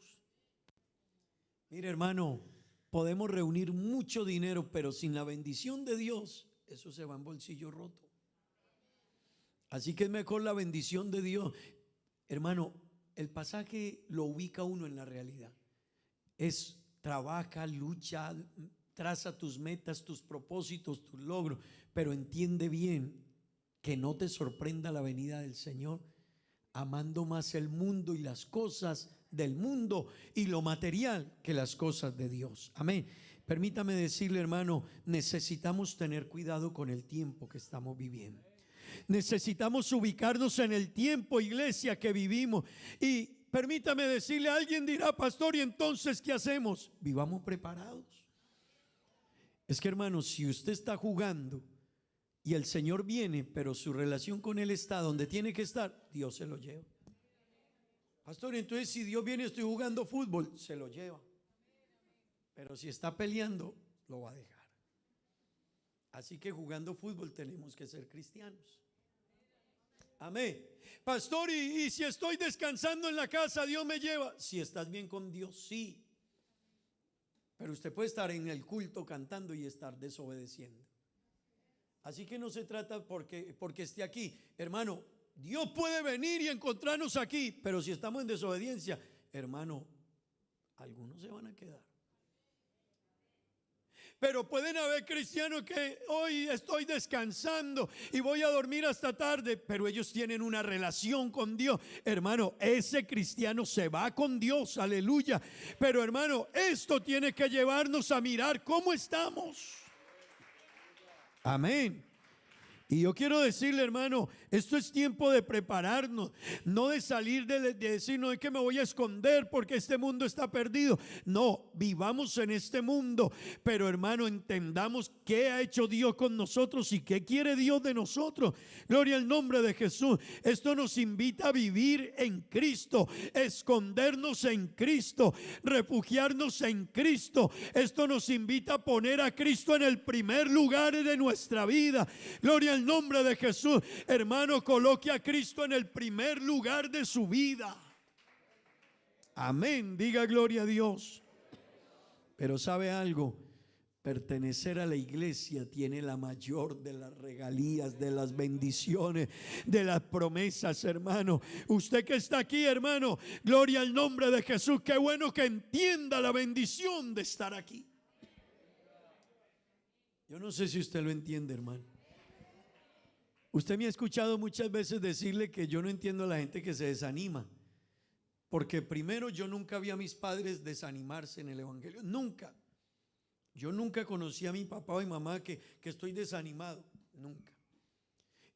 Mire, hermano, podemos reunir mucho dinero, pero sin la bendición de Dios, eso se va en bolsillo roto. Así que es mejor la bendición de Dios. Hermano, el pasaje lo ubica uno en la realidad. Es: trabaja, lucha, traza tus metas, tus propósitos, tus logros, pero entiende bien que no te sorprenda la venida del Señor amando más el mundo y las cosas del mundo y lo material que las cosas de Dios. Amén. Permítame decirle, hermano, necesitamos tener cuidado con el tiempo que estamos viviendo. Necesitamos ubicarnos en el tiempo, iglesia, que vivimos. Y permítame decirle: alguien dirá: pastor, ¿y entonces qué hacemos? Vivamos preparados. Es que, hermano, si usted está jugando y el Señor viene, pero su relación con Él está donde tiene que estar, Dios se lo lleva. Pastor, entonces si Dios viene y estoy jugando fútbol, se lo lleva. Pero si está peleando, lo va a dejar. Así que jugando fútbol tenemos que ser cristianos. Amén. Pastor, y si estoy descansando en la casa, Dios me lleva. Si estás bien con Dios, sí. Pero usted puede estar en el culto cantando y estar desobedeciendo. Así que no se trata porque esté aquí. Hermano, Dios puede venir y encontrarnos aquí, pero si estamos en desobediencia, hermano, algunos se van a quedar. Pero pueden haber cristianos que hoy estoy descansando y voy a dormir hasta tarde, pero ellos tienen una relación con Dios. Hermano, ese cristiano se va con Dios, aleluya. Pero hermano, esto tiene que llevarnos a mirar cómo estamos. Amén. Y yo quiero decirle, hermano, esto es tiempo de prepararnos, no de salir de decir: no, es que me voy a esconder porque este mundo está perdido. No, vivamos en este mundo, pero hermano, entendamos qué ha hecho Dios con nosotros y qué quiere Dios de nosotros. Gloria al nombre de Jesús. Esto nos invita a vivir en Cristo, escondernos en Cristo, refugiarnos en Cristo. Esto nos invita a poner a Cristo en el primer lugar de nuestra vida. Gloria al nombre de Jesús. Hermano, coloque a Cristo en el primer lugar de su vida. Amén. Diga gloria a Dios. Pero ¿sabe algo? Pertenecer a la iglesia tiene la mayor de las regalías, de las bendiciones, de las promesas, hermano. Usted que está aquí, hermano, gloria al nombre de Jesús. Qué bueno que entienda la bendición de estar aquí. Yo no sé si usted lo entiende, hermano. Usted me ha escuchado muchas veces decirle que yo no entiendo a la gente que se desanima, porque primero, yo nunca vi a mis padres desanimarse en el evangelio, nunca. Yo nunca conocí a mi papá o mi mamá que estoy desanimado, nunca.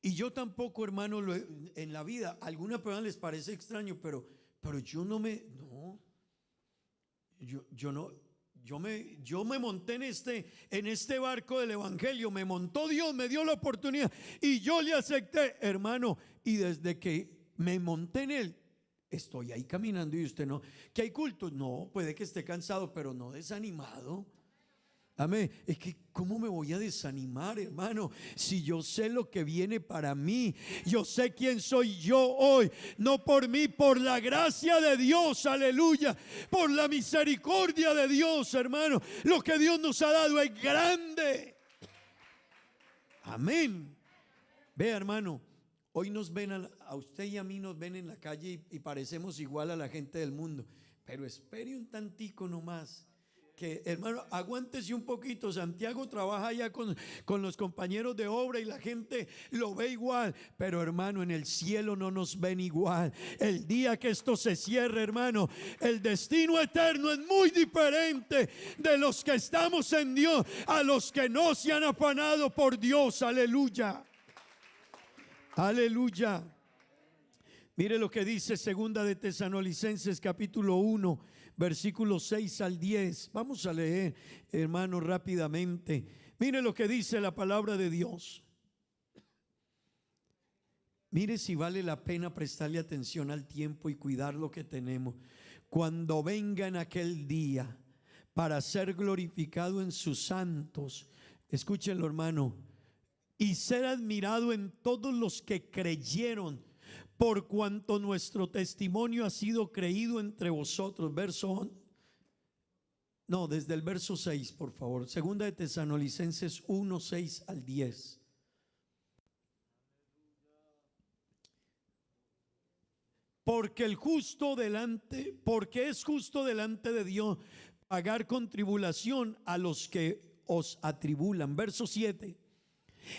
Y yo tampoco, hermano, en la vida, a algunas personas les parece extraño, pero yo no me, no, yo yo me monté en este barco del evangelio, me montó Dios, me dio la oportunidad y yo le acepté, hermano, y desde que me monté en él, estoy ahí caminando. Y usted no, que hay cultos, no, puede que esté cansado, pero no desanimado. Amén. Es que ¿cómo me voy a desanimar, hermano? Si yo sé lo que viene para mí, yo sé quién soy yo hoy, no por mí, por la gracia de Dios, aleluya, por la misericordia de Dios, hermano. Lo que Dios nos ha dado es grande. Amén. Vea, hermano, hoy nos ven a usted y a mí nos ven en la calle y parecemos igual a la gente del mundo, pero espere un tantico nomás. Que hermano, aguántese un poquito. Santiago trabaja allá con los compañeros de obra y la gente lo ve igual, pero hermano, en el cielo no nos ven igual. El día que esto se cierre, hermano, el destino eterno es muy diferente de los que estamos en Dios a los que no se han afanado por Dios. Aleluya, aleluya. Mire lo que dice segunda de Tesalonicenses capítulo 1 versículos 6 al 10. Vamos a leer, hermano, rápidamente. Mire lo que dice la palabra de Dios. Mire si vale la pena prestarle atención al tiempo y cuidar lo que tenemos. Cuando venga en aquel día para ser glorificado en sus santos, escúchenlo, hermano, y ser admirado en todos los que creyeron, por cuanto nuestro testimonio ha sido creído entre vosotros. Desde el verso 6, por favor. Segunda de Tesalonicenses 1, 6 al 10. Porque es justo delante de Dios pagar con tribulación a los que os atribulan. Verso 7.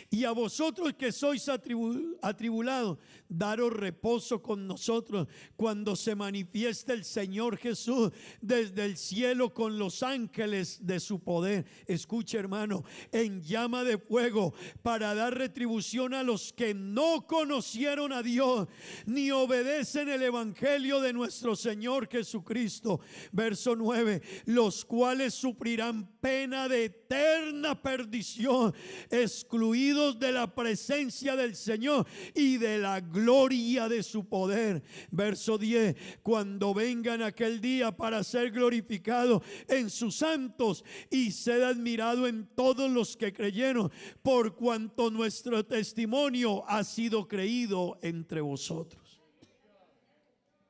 Y a vosotros que sois atribulados, daros reposo con nosotros cuando se manifieste el Señor Jesús desde el cielo con los ángeles de su poder. Escuche, hermano, en llama de fuego, para dar retribución a los que no conocieron a Dios ni obedecen el evangelio de nuestro Señor Jesucristo. Verso 9. Los cuales sufrirán pena de eterna perdición, excluidos de la presencia del Señor y de la gloria de su poder. Verso 10. Cuando vengan aquel día para ser glorificado en sus santos y ser admirado en todos los que creyeron, por cuanto nuestro testimonio ha sido creído entre vosotros.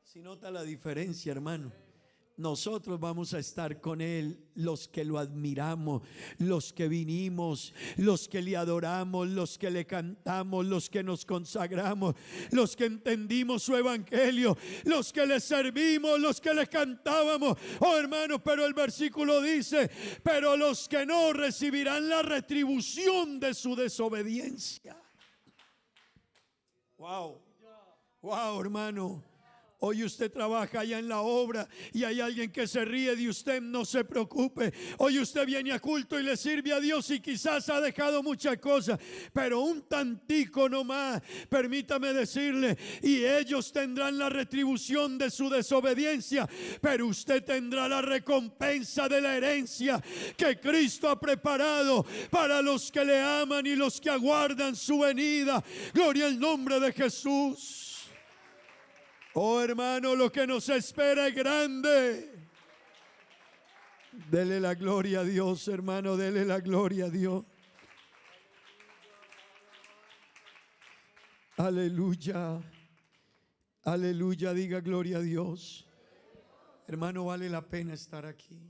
Si nota la diferencia, hermano, nosotros vamos a estar con Él, los que lo admiramos, los que vinimos, los que le adoramos, los que le cantamos, los que nos consagramos, los que entendimos su evangelio, los que le servimos, los que le cantábamos. Oh, hermano, pero el versículo dice: pero los que no recibirán la retribución de su desobediencia. Wow, hermano. Hoy usted trabaja allá en la obra y hay alguien que se ríe de usted. No se preocupe. Hoy usted viene a culto y le sirve a Dios y quizás ha dejado muchas cosas, pero un tantico nomás, permítame decirle, y ellos tendrán la retribución de su desobediencia, pero usted tendrá la recompensa de la herencia que Cristo ha preparado para los que le aman y los que aguardan su venida. Gloria al nombre de Jesús. Oh, hermano, lo que nos espera es grande. Dele la gloria a Dios, hermano, dele la gloria a Dios. Aleluya, aleluya, diga gloria a Dios. Hermano, vale la pena estar aquí.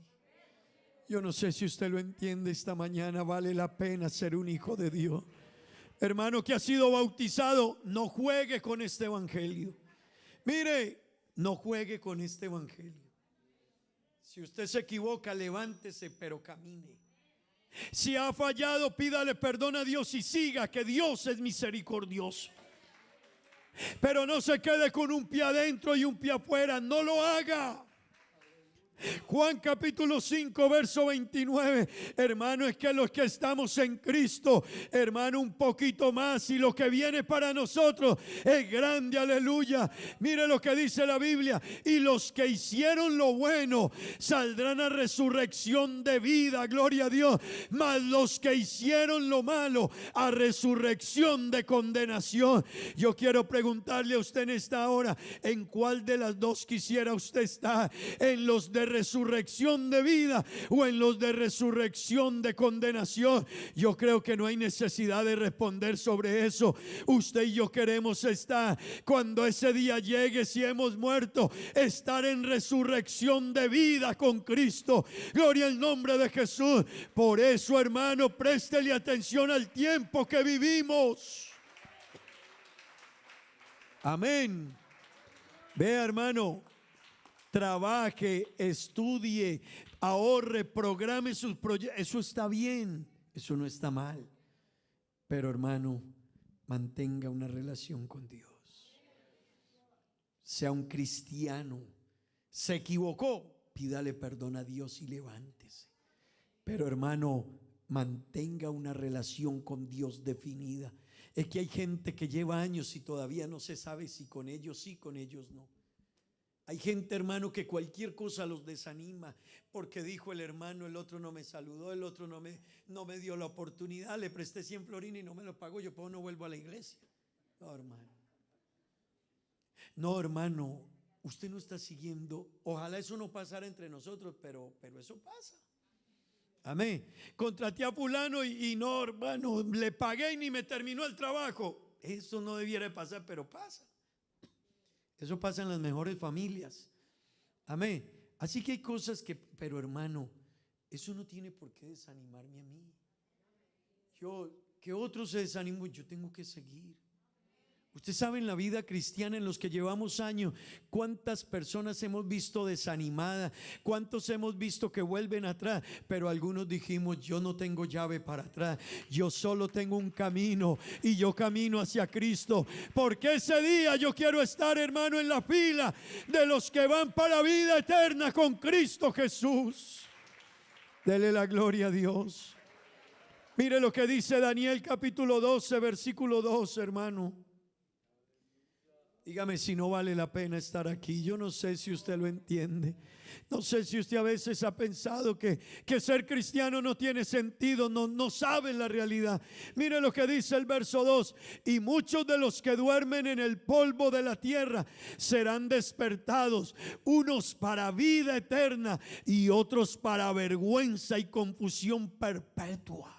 Yo no sé si usted lo entiende esta mañana, vale la pena ser un hijo de Dios. Hermano que ha sido bautizado, no juegue con este evangelio. Mire, no juegue con este evangelio. Si usted se equivoca, levántese, pero camine. Si ha fallado, pídale perdón a Dios y siga, que Dios es misericordioso. Pero no se quede con un pie adentro y un pie afuera. No lo haga. Juan capítulo 5 verso 29. Hermano, es que los que estamos en Cristo, hermano, un poquito más, y lo que viene para nosotros es grande, aleluya. Mire lo que dice la Biblia: y los que hicieron lo bueno saldrán a resurrección de vida, gloria a Dios, mas los que hicieron lo malo a resurrección de condenación. Yo quiero preguntarle a usted en esta hora, ¿en cuál de las dos quisiera usted estar? ¿En los de resurrección de vida o en los de resurrección de condenación? Yo creo que no hay necesidad de responder sobre eso. Usted y yo queremos estar, cuando ese día llegue, si hemos muerto, estar en resurrección de vida con Cristo. Gloria al nombre de Jesús. Por eso, hermano, préstele atención al tiempo que vivimos. Amén. Vea, hermano, trabaje, estudie, ahorre, programe sus proyectos. Eso está bien, eso no está mal. Pero, hermano, mantenga una relación con Dios. Sea un cristiano. Se equivocó, pídale perdón a Dios y levántese. Pero, hermano, mantenga una relación con Dios definida. Es que hay gente que lleva años y todavía no se sabe si con ellos sí, con ellos no. Hay gente, hermano, que cualquier cosa los desanima, porque dijo el hermano, el otro no me saludó, el otro no me dio la oportunidad, le presté 100 florines y no me lo pagó, yo pues no vuelvo a la iglesia. No, hermano. No, hermano, usted no está siguiendo. Ojalá eso no pasara entre nosotros, pero eso pasa. Amén. Contraté a fulano y no, hermano, le pagué y ni me terminó el trabajo. Eso no debiera pasar, pero pasa. Eso pasa en las mejores familias. Amén. Así que hay cosas que, pero hermano, eso no tiene por qué desanimarme a mí. Que otros se desanimen, yo tengo que seguir. Usted sabe, en la vida cristiana, en los que llevamos años, cuántas personas hemos visto desanimadas, cuántos hemos visto que vuelven atrás, pero algunos dijimos, yo no tengo llave para atrás, yo solo tengo un camino y yo camino hacia Cristo, porque ese día yo quiero estar, hermano, en la fila de los que van para vida eterna con Cristo Jesús. Dele la gloria a Dios. Mire lo que dice Daniel capítulo 12 versículo 2, hermano. Dígame si no vale la pena estar aquí. Yo no sé si usted lo entiende. No sé si usted a veces ha pensado que ser cristiano no tiene sentido. No sabe la realidad. Mire lo que dice el verso 2. Y muchos de los que duermen en el polvo de la tierra serán despertados, unos para vida eterna y otros para vergüenza y confusión perpetua.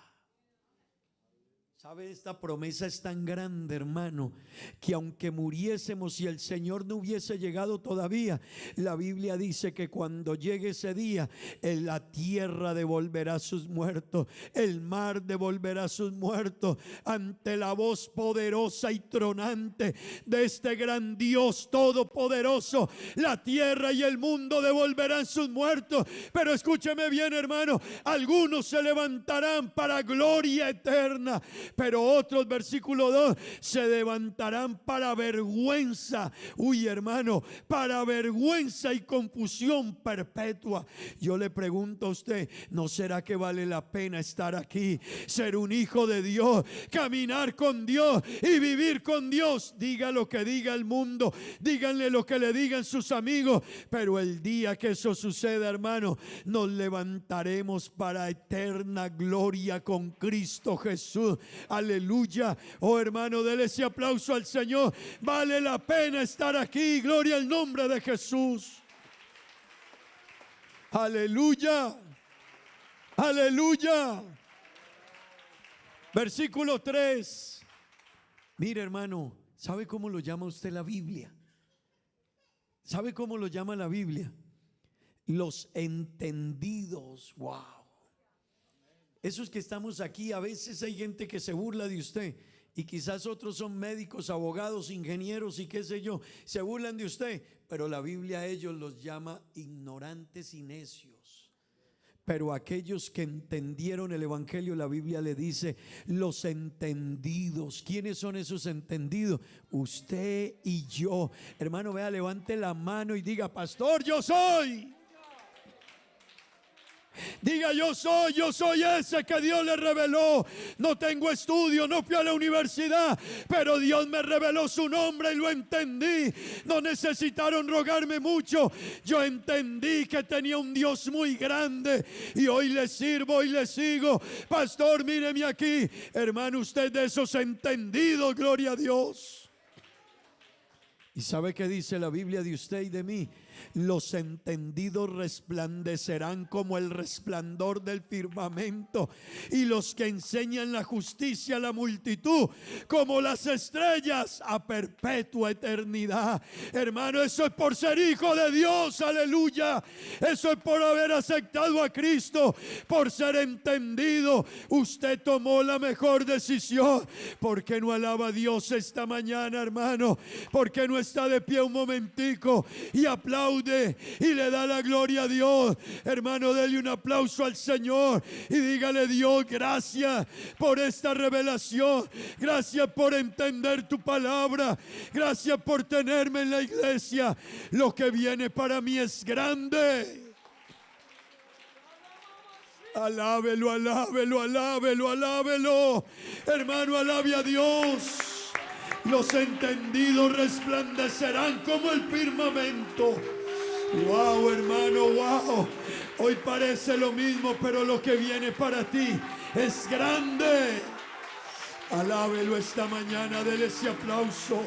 ¿Sabe? Esta promesa es tan grande, hermano, que aunque muriésemos y el Señor no hubiese llegado todavía, la Biblia dice que cuando llegue ese día, la tierra devolverá sus muertos, el mar devolverá sus muertos, ante la voz poderosa y tronante de este gran Dios todopoderoso. La tierra y el mundo devolverán sus muertos, pero escúcheme bien, hermano, algunos se levantarán para gloria eterna, pero otros, versículo 2, se levantarán para vergüenza. Uy, hermano, para vergüenza y confusión perpetua. Yo le pregunto a usted, ¿no será que vale la pena estar aquí, ser un hijo de Dios, caminar con Dios y vivir con Dios? Diga lo que diga el mundo, díganle lo que le digan sus amigos, pero el día que eso suceda, hermano, nos levantaremos para eterna gloria con Cristo Jesús. Aleluya. Oh, hermano, dele ese aplauso al Señor. Vale la pena estar aquí. Gloria al nombre de Jesús. Aleluya. Aleluya. Versículo 3. Mire, hermano, ¿sabe cómo lo llama usted la Biblia? ¿Sabe cómo lo llama la Biblia? Los entendidos. Wow. Esos que estamos aquí, a veces hay gente que se burla de usted, y quizás otros son médicos, abogados, ingenieros y qué sé yo, se burlan de usted, pero la Biblia a ellos los llama ignorantes y necios. Pero aquellos que entendieron el evangelio, la Biblia le dice los entendidos. ¿Quiénes son esos entendidos? Usted y yo. Hermano, vea, levante la mano y diga: pastor, yo soy. Diga, yo soy ese que Dios le reveló. No tengo estudio, no fui a la universidad, pero Dios me reveló su nombre y lo entendí. No necesitaron rogarme mucho. Yo entendí que tenía un Dios muy grande y hoy le sirvo y le sigo. Pastor, míreme aquí. Hermano, usted de esos entendidos, gloria a Dios. ¿Y sabe qué dice la Biblia de usted y de mí? Los entendidos resplandecerán como el resplandor del firmamento, y los que enseñan la justicia a la multitud como las estrellas a perpetua eternidad. Hermano, eso es por ser hijo de Dios, aleluya. Eso es por haber aceptado a Cristo, por ser entendido. Usted tomó la mejor decisión. ¿Por qué no alaba a Dios esta mañana, hermano? ¿Por qué no está de pie un momentico y aplaude y le da la gloria a Dios? Hermano, dele un aplauso al Señor y dígale: Dios, gracias por esta revelación, gracias por entender tu palabra, gracias por tenerme en la iglesia. Lo que viene para mí es grande. Alábelo, alábelo, alábelo, alábelo. Hermano, alabe a Dios. Los entendidos resplandecerán como el firmamento. Wow, hermano, wow. Hoy parece lo mismo, pero lo que viene para ti es grande. Alábelo esta mañana, dele ese aplauso.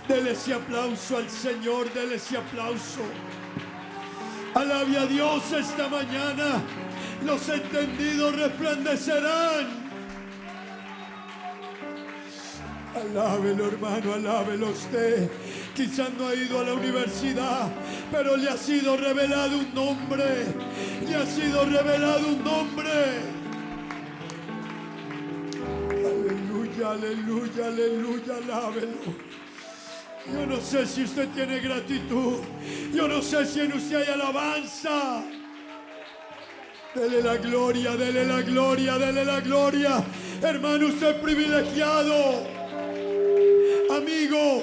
Dele ese aplauso al Señor, dele ese aplauso. Alabe a Dios esta mañana. Los entendidos resplandecerán. Alábelo, hermano, alábelo usted. Quizás no ha ido a la universidad, pero le ha sido revelado un nombre. Le ha sido revelado un nombre. Aleluya, aleluya, aleluya, alábelo. Yo no sé si usted tiene gratitud. Yo no sé si en usted hay alabanza. Dele la gloria, dele la gloria, dele la gloria. Hermano, usted es privilegiado. Amigo,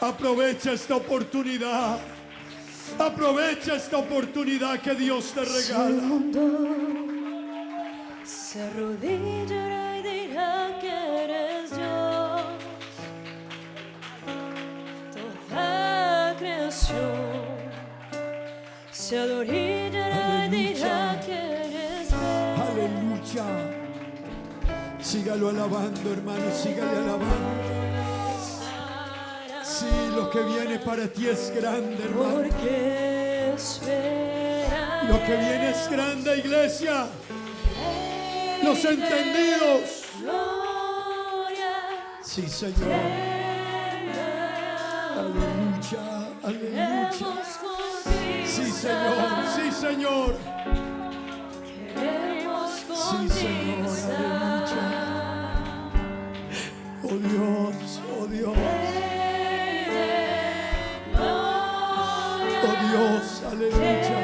aprovecha esta oportunidad. Aprovecha esta oportunidad que Dios te Si el regala. mundo se arrodillará y dirá que eres Dios, toda creación se arrodillará y dirá que eres Dios. Aleluya. Sígalo alabando, hermano, sígale alabando. Sí, lo que viene para ti es grande, hermano. Porque esperaré. Lo que viene es grande, iglesia. Los entendidos. Gloria. Sí, Señor. Aleluya, aleluya. Queremos contigo. Sí, Señor, sí, Señor. Queremos Sí, contigo Señor, estar. Oh Dios, oh Dios, oh Dios, aleluya.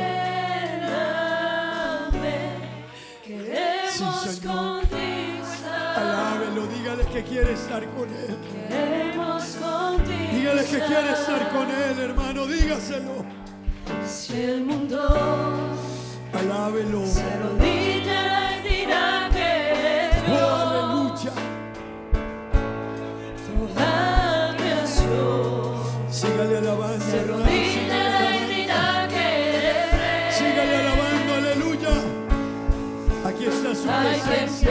Queremos Sí, Señor. contigo estar. Alábelo, dígale que quiere estar con Él. Queremos contigo Dígale que quiere estar. estar con Él, hermano, dígaselo. Si el mundo Alábelo. se arrodillará y dirá que eres Oh, Dios, aleluya. toda creación Sígale alabando, se hermano, sígale arrodillará y alabando. dirá que eres Rey. Sígale alabando, aleluya. Aquí está su Hay que presencia.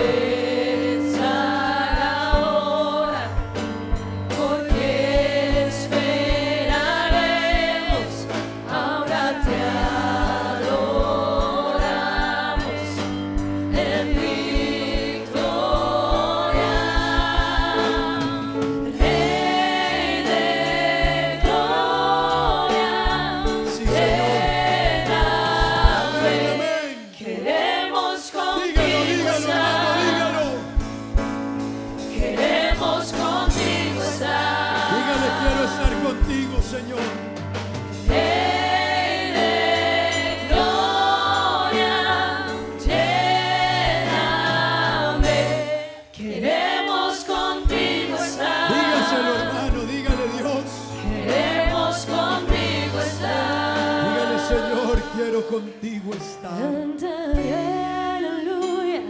empezar ahora, porque esperaremos, ahora te adoramos en victoria. Rey de gloria, Sí, Señor. lléname. Amén. Queremos contigo Dígalo, dígalo, estar. hermano, dígalo. Queremos contigo estar. Dígale, quiero estar contigo, Señor. Rey de gloria, lléname. Queremos contigo estar. Dígaselo, hermano, dígale, Dios. Queremos contigo estar. Dígale, Señor, quiero quiero contigo estar. Cantaré aleluya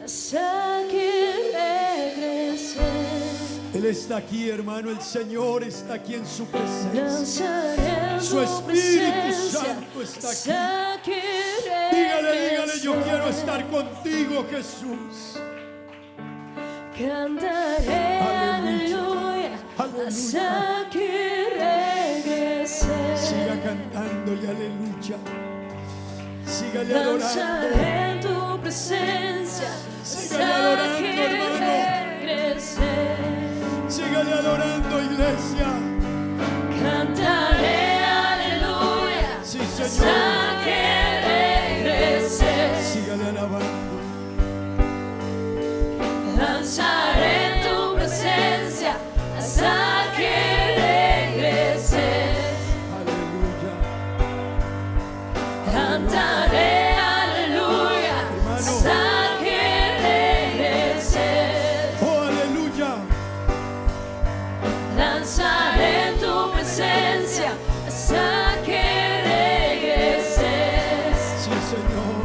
hasta que regrese. Él está aquí, hermano, el Señor está aquí en su presencia. Danzaré en Su tu Espíritu presencia Santo está aquí. hasta que Dígale, regrese. yo quiero estar contigo, Jesús. Cantaré aleluya hasta que regrese. Siga cantándole aleluya. Sígale Danzaré adorando. en tu presencia Sígale hasta adorando, que hermano. regrese. Sígale adorando, iglesia. Cantaré aleluya Sí, hasta Señor. que regrese. Sígale alabando. Danzaré en tu presencia hasta que regreses. Aleluya. Cantaré aleluya hasta que regreses. Oh, aleluya. Danzaré en tu presencia hasta que regreses. Sí, Señor.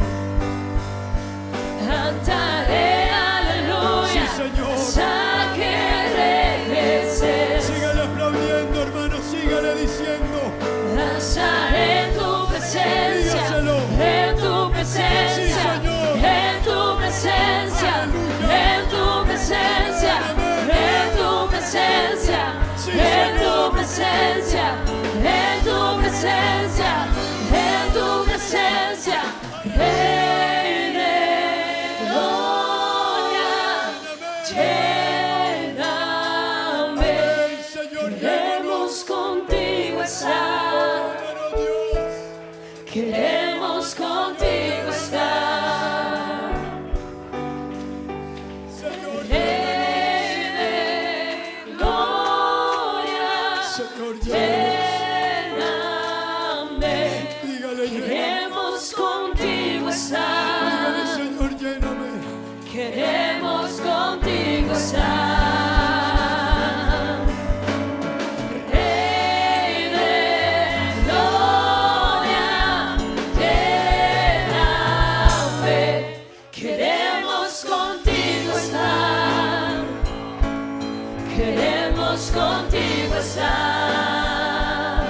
Cantaré aleluya Sí, Señor. hasta que regreses. Sígale aplaudiendo, hermano. Sígale diciendo. Danzaré en tu presencia, Dígaselo. en tu presencia, Sí, Señor. en tu presencia, Aleluya. en tu presencia, en tu presencia, Sí, en tu Señor. presencia, en tu presencia, en tu presencia, Rey de gloria, lléname. Amén, Señor. Queremos contigo estar, Hermano Dios. queremos contigo estar. Señor, Rey de gloria, Señor, lléname. dígale, lléname. Queremos contigo Dígale, estar, Señor, lléname. queremos contigo estar. Rey de gloria, lléname. Queremos contigo estar, queremos contigo estar.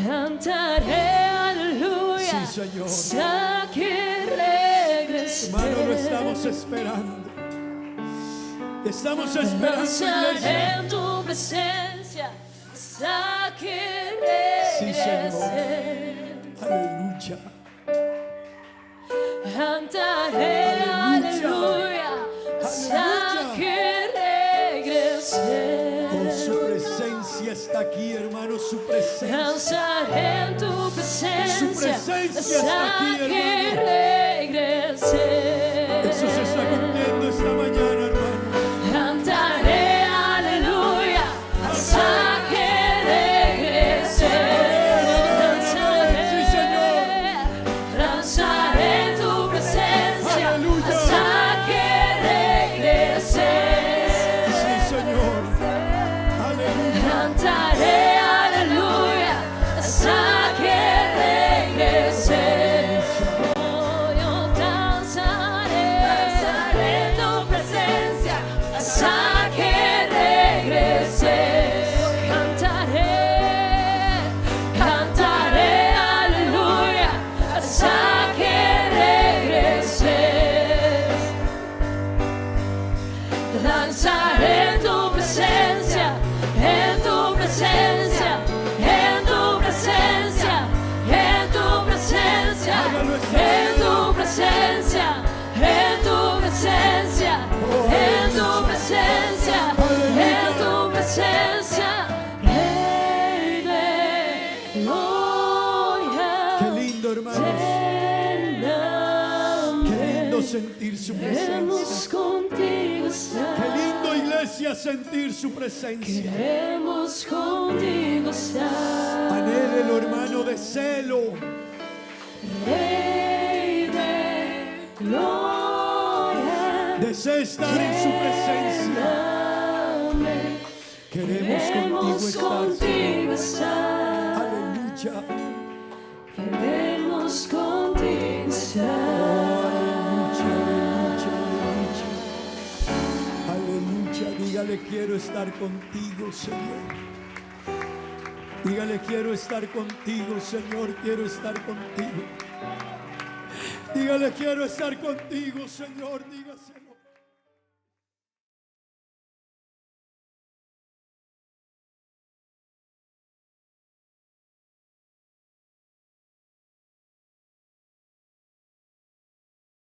Cantaré aleluya Sí, Señor. hasta que regrese. Hermano, lo estamos esperando. Estamos esperando, Danzaré iglesia. en tu presencia hasta que Sí, Señor. regrese. Aleluya. Cantaré aleluya hasta Aleluya. que regrese. Oh, su presencia está aquí, hermano. Su presencia. Danzaré en tu presencia Su presencia está hasta aquí, que hermano. regrese. Eso se está cumpliendo esta mañana, hermano. Cantaré aleluya hasta que regrese. Sí, Señor. Danzaré en tu presencia Aleluya. hasta que regreses. Sí, Señor. Aleluya. Cantaré aleluya hasta que regreses. Oh, yo danzaré en tu presencia hasta que regreses. Cantaré aleluya hasta que regreses. Danzaré en tu presencia, en tu presencia, en tu presencia, en tu presencia, en tu presencia, en tu presencia, en tu presencia, en tu presencia, Rey de gloria. Qué lindo, hermano. Qué lindo sentir su Queremos presencia. contigo estar. Qué lindo, iglesia, sentir su presencia. Queremos contigo estar. Anhélelo, hermano, de celo. Rey de gloria. Desea estar en su presencia. Lléname. Queremos Queremos contigo estar. contigo estar. Aleluya. Queremos queremos contigo estar. Aleluya, dígale quiero estar contigo, Señor. Dígale quiero estar contigo, Señor, quiero estar contigo. Dígale quiero estar contigo, Señor, dígaselo.